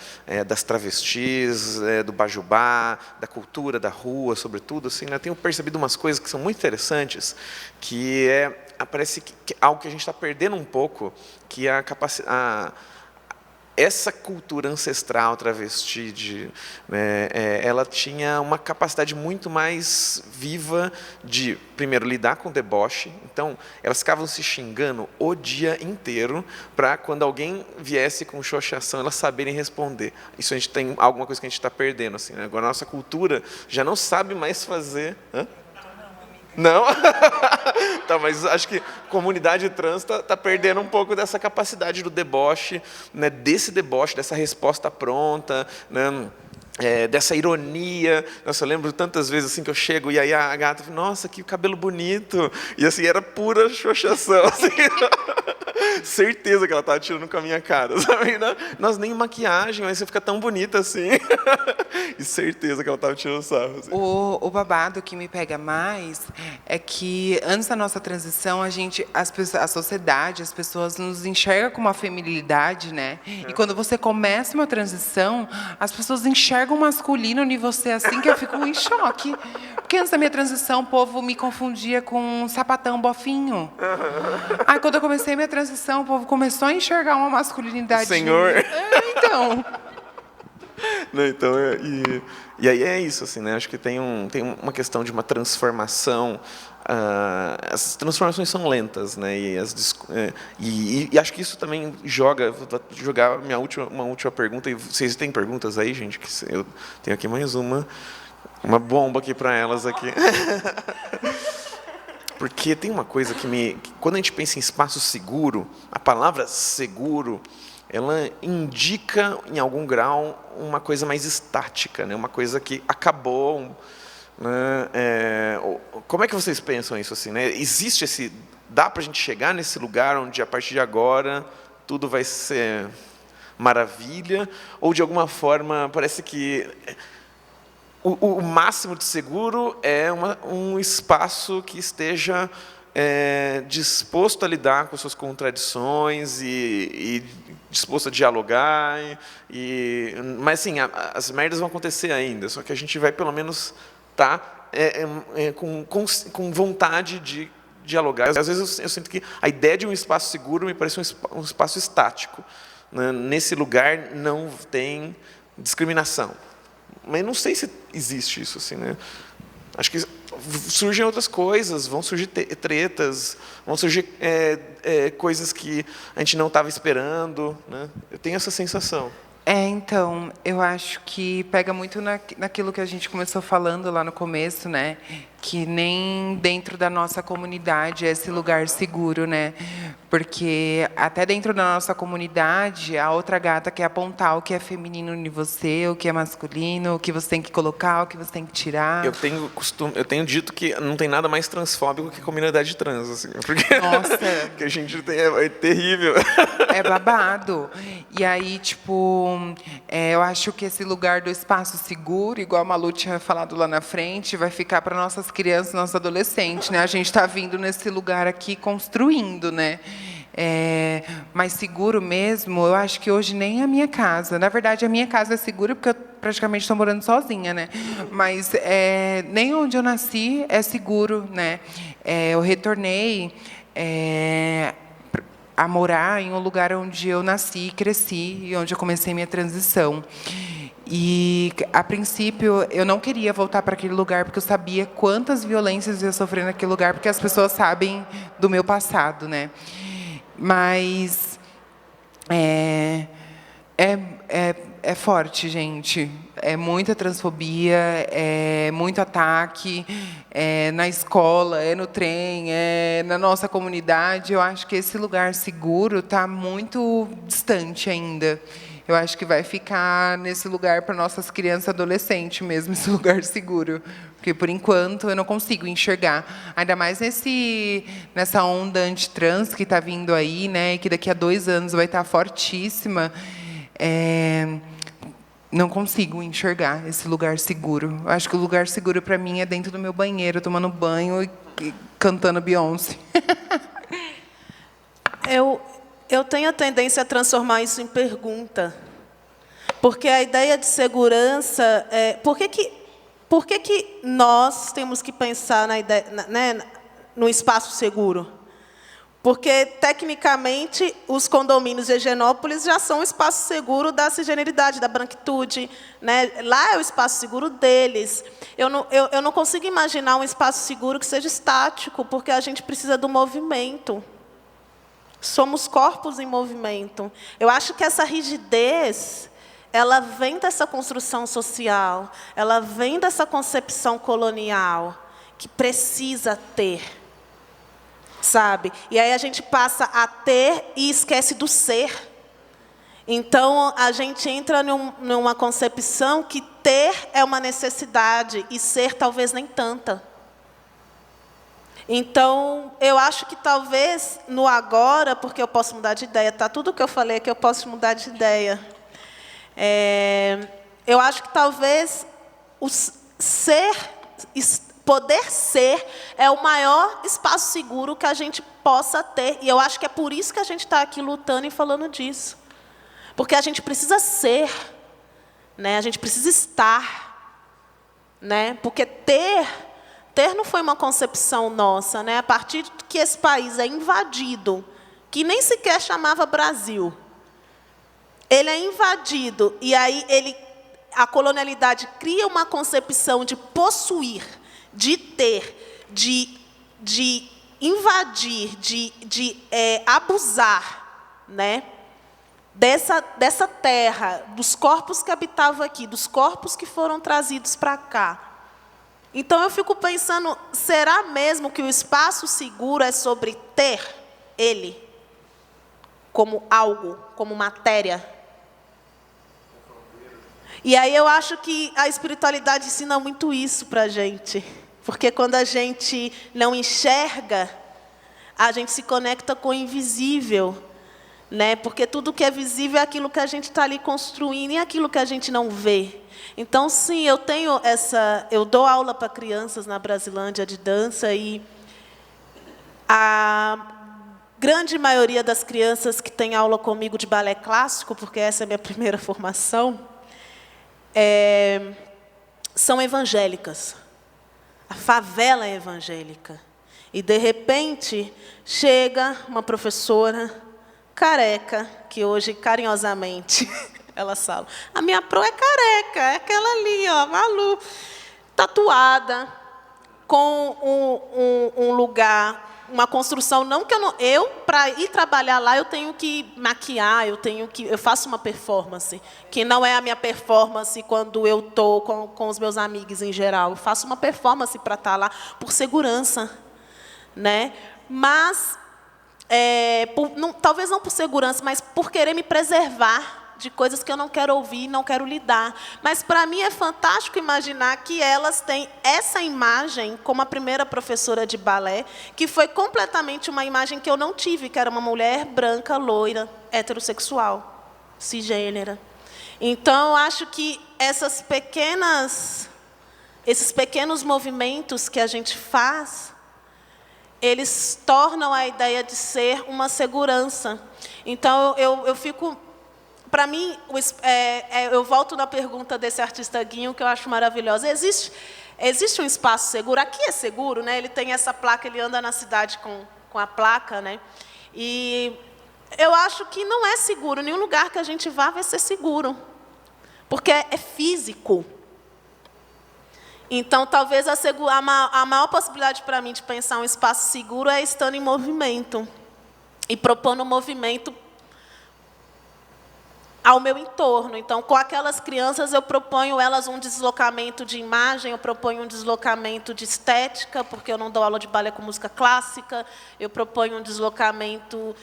C: das travestis, do bajubá, da cultura da rua, sobretudo. Assim, né? Tenho percebido umas coisas que são muito interessantes, que parece que algo que a gente está perdendo um pouco, que é essa cultura ancestral travesti, ela tinha uma capacidade muito mais viva de, primeiro, lidar com o deboche. Então, elas ficavam se xingando o dia inteiro para, quando alguém viesse com xoxação, elas saberem responder. Isso a gente tem alguma coisa que a gente está perdendo. Assim, né? Agora, a nossa cultura já não sabe mais fazer... Hã? Não? Tá, mas acho que a comunidade trans está perdendo um pouco dessa capacidade do deboche, né, desse deboche, dessa resposta pronta, né, dessa ironia. Nossa, eu lembro tantas vezes assim que eu chego e aí a gata fala, nossa, que cabelo bonito. E assim, era pura xoxação. Assim. Certeza que ela estava tirando com a minha cara. Sabe? Nós nem maquiagem, mas você fica tão bonita assim. E certeza que ela estava tirando sarro. Assim.
E: O babado que me pega mais é que, antes da nossa transição, a sociedade, as pessoas nos enxergam com uma feminilidade, né? E quando você começa uma transição, as pessoas enxergam o masculino em você assim que eu fico em choque. Porque antes da minha transição, o povo me confundia com um sapatão bofinho. Aí, quando eu comecei a minha transição, o povo começou a enxergar uma masculinidade.
C: Senhor.
E: Então...
C: Não, então, e aí é isso, assim, né? Acho que tem uma questão de uma transformação. As transformações são lentas, né? E acho que isso também vou jogar uma última pergunta. E vocês têm perguntas aí, gente? Que eu tenho aqui mais uma bomba aqui para elas aqui. Porque tem uma coisa que quando a gente pensa em espaço seguro, a palavra seguro, ela indica, em algum grau, uma coisa mais estática, né? Uma coisa que acabou. Né? Como é que vocês pensam isso? Assim, né? Existe dá para a gente chegar nesse lugar onde, a partir de agora, tudo vai ser maravilha? Ou, de alguma forma, parece que o máximo de seguro é um espaço que esteja disposto a lidar com suas contradições e disposto a dialogar, mas assim, as merdas vão acontecer ainda, só que a gente vai pelo menos estar com vontade de dialogar. Às vezes eu sinto que a ideia de um espaço seguro me parece um espaço estático, né? Nesse lugar não tem discriminação, mas não sei se existe isso, assim, né? Acho que surgem outras coisas, vão surgir tretas, vão surgir coisas que a gente não estava esperando, né? Eu tenho essa sensação.
E: Então, eu acho que pega muito naquilo que a gente começou falando lá no começo, né? Que nem dentro da nossa comunidade é esse lugar seguro, né? Porque até dentro da nossa comunidade, a outra gata quer apontar o que é feminino em você, o que é masculino, o que você tem que colocar, o que você tem que tirar.
C: Eu tenho dito que não tem nada mais transfóbico que a comunidade trans, assim, porque
E: nossa,
C: que a gente tem é terrível.
E: É babado. E aí, tipo, eu acho que esse lugar do espaço seguro, igual a Malu tinha falado lá na frente, vai ficar para nossas crianças, nossos adolescentes, né? A gente está vindo nesse lugar aqui construindo, né? Mais seguro mesmo, eu acho que hoje nem a minha casa. Na verdade, a minha casa é segura porque eu praticamente estou morando sozinha, né? Mas nem onde eu nasci é seguro, né? Eu retornei a morar em um lugar onde eu nasci e cresci e onde eu comecei minha transição. E, a princípio, eu não queria voltar para aquele lugar porque eu sabia quantas violências eu ia sofrer naquele lugar, porque as pessoas sabem do meu passado, né? Mas É forte, gente. É muita transfobia, é muito ataque, é na escola, é no trem, é na nossa comunidade. Eu acho que esse lugar seguro está muito distante ainda. Eu acho que vai ficar nesse lugar para nossas crianças e adolescentes mesmo, esse lugar seguro. Porque, por enquanto, eu não consigo enxergar. Ainda mais nessa onda antitrans que está vindo aí, né, e que daqui a 2 anos vai estar fortíssima. Não consigo enxergar esse lugar seguro. Eu acho que o lugar seguro, para mim, é dentro do meu banheiro, tomando banho e cantando Beyoncé.
D: Eu tenho a tendência a transformar isso em pergunta. Porque a ideia de segurança... Por que nós temos que pensar no espaço seguro? Porque, tecnicamente, os condomínios de Higienópolis já são o espaço seguro da cisgeneridade, da branquitude, né? Lá é o espaço seguro deles. Eu não consigo imaginar um espaço seguro que seja estático, porque a gente precisa do movimento. Somos corpos em movimento. Eu acho que essa rigidez, ela vem dessa construção social, ela vem dessa concepção colonial, que precisa ter, sabe? E aí a gente passa a ter e esquece do ser. Então, a gente entra numa concepção que ter é uma necessidade e ser talvez nem tanta. Então, eu acho que talvez no agora, porque eu posso mudar de ideia, tá? Tudo que eu falei aqui eu posso mudar de ideia. Eu acho que talvez poder ser é o maior espaço seguro que a gente possa ter. E eu acho que é por isso que a gente está aqui lutando e falando disso. Porque a gente precisa ser, né? A gente precisa estar, né? Porque ter não foi uma concepção nossa, né? A partir que esse país é invadido, que nem sequer chamava Brasil, ele é invadido, e aí a colonialidade cria uma concepção de possuir, de ter, de invadir, de abusar, né? Dessa terra, dos corpos que habitavam aqui, dos corpos que foram trazidos para cá. Então, eu fico pensando, será mesmo que o espaço seguro é sobre ter ele como algo, como matéria? E aí eu acho que a espiritualidade ensina muito isso para a gente. Porque quando a gente não enxerga, a gente se conecta com o invisível, né? Porque tudo que é visível é aquilo que a gente está ali construindo e aquilo que a gente não vê. Então, sim, eu dou aula para crianças na Brasilândia de dança e a grande maioria das crianças que tem aula comigo de balé clássico, porque essa é a minha primeira formação, são evangélicas. A favela é evangélica. E, de repente, chega uma professora careca, que hoje, carinhosamente, ela fala, a minha pro é careca, é aquela ali, ó, Malu, tatuada, com um lugar, uma construção, não que eu para ir trabalhar lá, eu tenho que maquiar, eu faço uma performance, que não é a minha performance quando eu estou com os meus amigos em geral, eu faço uma performance para estar lá, por segurança, né? Mas, talvez não por segurança, mas por querer me preservar de coisas que eu não quero ouvir, não quero lidar. Mas, para mim, é fantástico imaginar que elas têm essa imagem, como a primeira professora de balé, que foi completamente uma imagem que eu não tive, que era uma mulher branca, loira, heterossexual, cisgênera. Então, acho que esses pequenos movimentos que a gente faz, eles tornam a ideia de ser uma segurança. Então, eu fico... Para mim, eu volto na pergunta desse artista Guinho, que eu acho maravilhosa. Existe um espaço seguro? Aqui é seguro, né? Ele tem essa placa, ele anda na cidade com a placa, né? E eu acho que não é seguro. Nenhum lugar que a gente vá vai ser seguro. Porque é físico. Então, talvez a maior possibilidade para mim de pensar um espaço seguro é estando em movimento. E propondo um movimento ao meu entorno. Então, com aquelas crianças, eu proponho elas um deslocamento de imagem, eu proponho um deslocamento de estética, porque eu não dou aula de balé com música clássica, eu proponho um deslocamento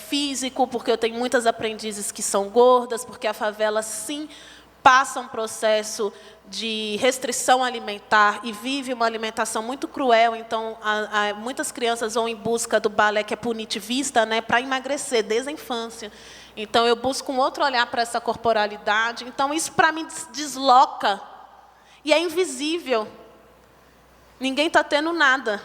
D: físico, porque eu tenho muitas aprendizes que são gordas, porque a favela, sim, passa um processo de restrição alimentar e vive uma alimentação muito cruel. Então, muitas crianças vão em busca do balé que é punitivista, né, para emagrecer desde a infância. Então, eu busco um outro olhar para essa corporalidade. Então, isso, para mim, desloca. E é invisível. Ninguém está tendo nada.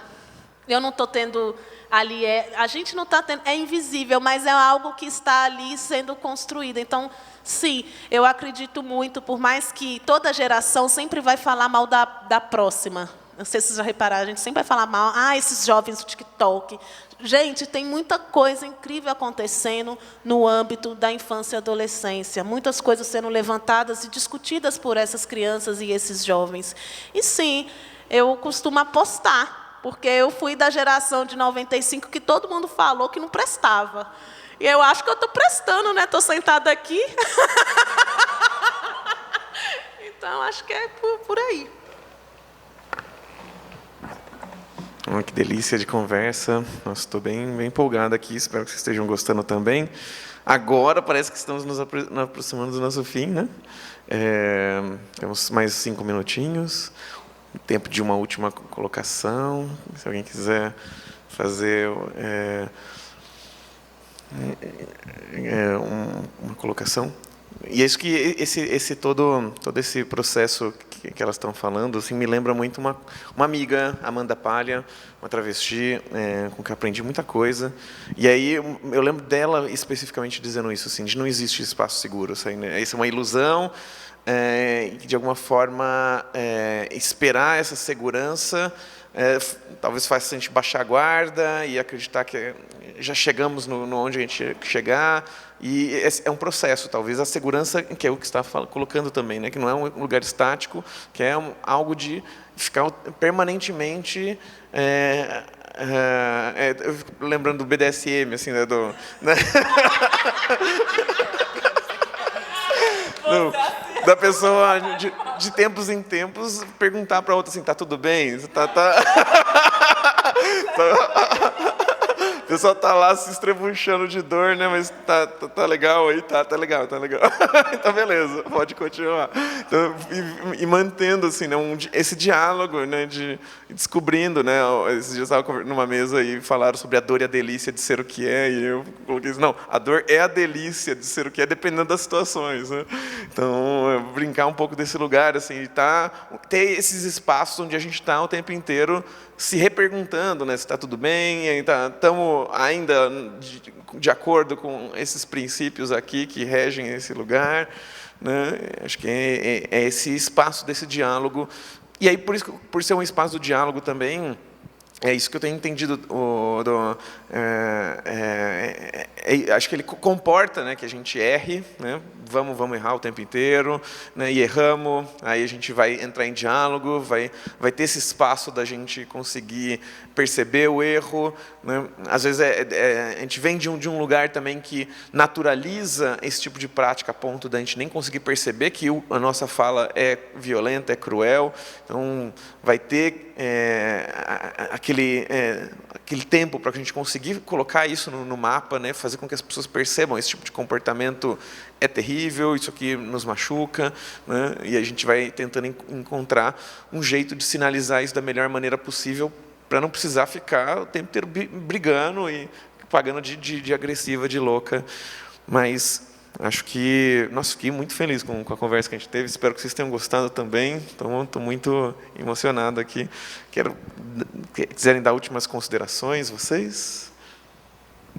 D: Eu não estou tendo ali. A gente não está tendo. É invisível, mas é algo que está ali sendo construído. Então, sim, eu acredito muito, por mais que toda geração sempre vai falar mal da próxima. Não sei se vocês já repararam, a gente sempre vai falar mal. Esses jovens do TikTok. Gente, tem muita coisa incrível acontecendo no âmbito da infância e adolescência. Muitas coisas sendo levantadas e discutidas por essas crianças e esses jovens. E, sim, eu costumo apostar, porque eu fui da geração de 95 que todo mundo falou que não prestava. E eu acho que eu estou prestando, né? Estou sentada aqui. Então, acho que é por aí.
C: Que delícia de conversa. Nossa, estou bem empolgado aqui, espero que vocês estejam gostando também. Agora parece que estamos nos aproximando do nosso fim, né? Temos mais 5 minutinhos, tempo de uma última colocação, se alguém quiser fazer uma colocação. E é isso que todo esse processo que elas estão falando, assim, me lembra muito uma amiga, Amanda Palha, uma travesti, com que eu aprendi muita coisa. E aí eu lembro dela especificamente dizendo isso, assim, de não existe espaço seguro. Isso é uma ilusão, de alguma forma esperar essa segurança talvez faça a gente baixar a guarda e acreditar que já chegamos no onde a gente tinha que chegar. E é um processo, talvez a segurança, que é o que você está colocando também, né? Que não é um lugar estático, que é algo de ficar permanentemente... eu fico lembrando do BDSM, assim, né? Da pessoa, de tempos em tempos, perguntar para a outra assim, tá tudo bem? A pessoa está lá se estrebuchando de dor, né? Mas tá legal aí? Tá legal. Então, beleza, pode continuar. Então, e mantendo assim, né, esse diálogo, né, de descobrindo, né? Esses dias eu estava numa mesa e falaram sobre a dor e a delícia de ser o que é, e eu coloquei isso, não, a dor é a delícia de ser o que é, dependendo das situações, né? Então, brincar um pouco desse lugar, assim, ter esses espaços onde a gente está o tempo inteiro se reperguntando, né, se está tudo bem, estamos ainda de acordo com esses princípios aqui que regem esse lugar, né? Acho que é esse espaço desse diálogo. E aí, por ser um espaço do diálogo também, é isso que eu tenho entendido. Acho que ele comporta, né, que a gente erre, né? Vamos errar o tempo inteiro, né? E erramos, aí a gente vai entrar em diálogo, vai ter esse espaço da gente conseguir perceber o erro, né? Às vezes a gente vem de um lugar também que naturaliza esse tipo de prática a ponto da gente nem conseguir perceber que a nossa fala é violenta, é cruel. Então, vai ter aquele tempo para que a gente conseguir colocar isso no mapa, né? Fazer com que as pessoas percebam esse tipo de comportamento é terrível, isso aqui nos machuca, né? E a gente vai tentando encontrar um jeito de sinalizar isso da melhor maneira possível para não precisar ficar o tempo inteiro brigando e pagando de agressiva, de louca. Mas acho que... Nossa, fiquei muito feliz com a conversa que a gente teve. Espero que vocês tenham gostado também. Estou muito emocionado aqui. Quiserem dar últimas considerações, vocês?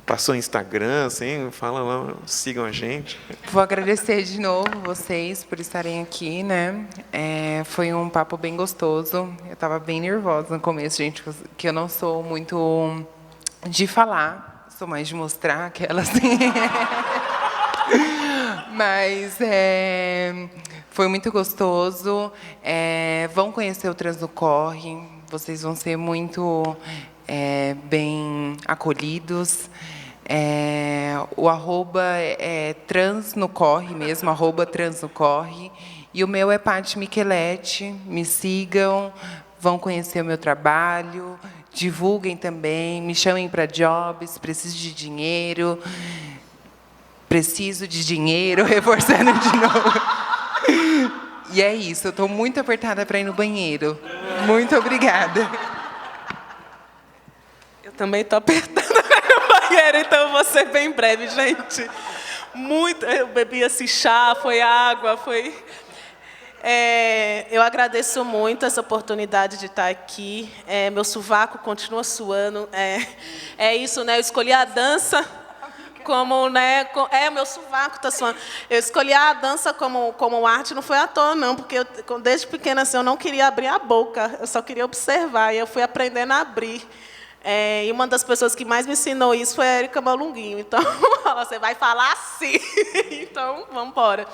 C: Passou no Instagram, assim, fala lá, sigam a gente.
E: Vou agradecer de novo vocês por estarem aqui, né? Foi um papo bem gostoso. Eu estava bem nervosa no começo, gente, que eu não sou muito de falar, sou mais de mostrar aquela assim. Mas foi muito gostoso. Vão conhecer o Trans no Corre, vocês vão ser muito bem acolhidos. O arroba é trans no corre mesmo, arroba trans no corre. E o meu é Paty Micheletti. Me sigam, vão conhecer o meu trabalho, divulguem também, me chamem para jobs, preciso de dinheiro, reforçando de novo. E é isso, eu estou muito apertada para ir no banheiro. Muito obrigada.
D: Eu também estou apertada no banheiro, então eu vou ser bem breve, gente. Eu bebi esse chá, foi água, foi... eu agradeço muito essa oportunidade de estar aqui. Meu sovaco continua suando. É isso, né? Eu escolhi a dança como, né? Meu sovaco está suando. Eu escolhi a dança como arte, não foi à toa, não, porque desde pequena assim, eu não queria abrir a boca, eu só queria observar, e eu fui aprendendo a abrir. E uma das pessoas que mais me ensinou isso foi a Érica Malunguinho. Então, você vai falar assim. Então, vamos embora.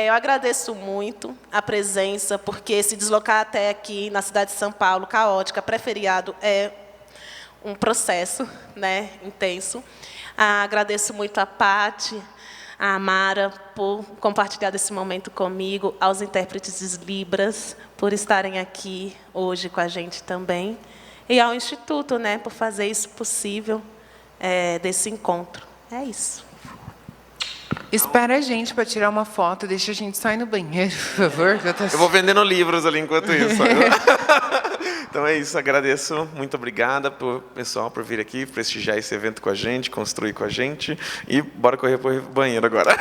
D: Eu agradeço muito a presença, porque se deslocar até aqui, na cidade de São Paulo, caótica, pré-feriado, é um processo, né, intenso. Agradeço muito a Paty, a Amara, por compartilhar esse momento comigo, aos intérpretes de Libras, por estarem aqui hoje com a gente também, e ao Instituto, né, por fazer isso possível, desse encontro. É isso.
E: Espera a gente para tirar uma foto, deixa a gente só ir no banheiro, por favor.
C: Eu vou vendendo livros ali enquanto isso. Então é isso, agradeço, muito obrigada pessoal por vir aqui, prestigiar esse evento com a gente, construir com a gente, e bora correr para o banheiro agora.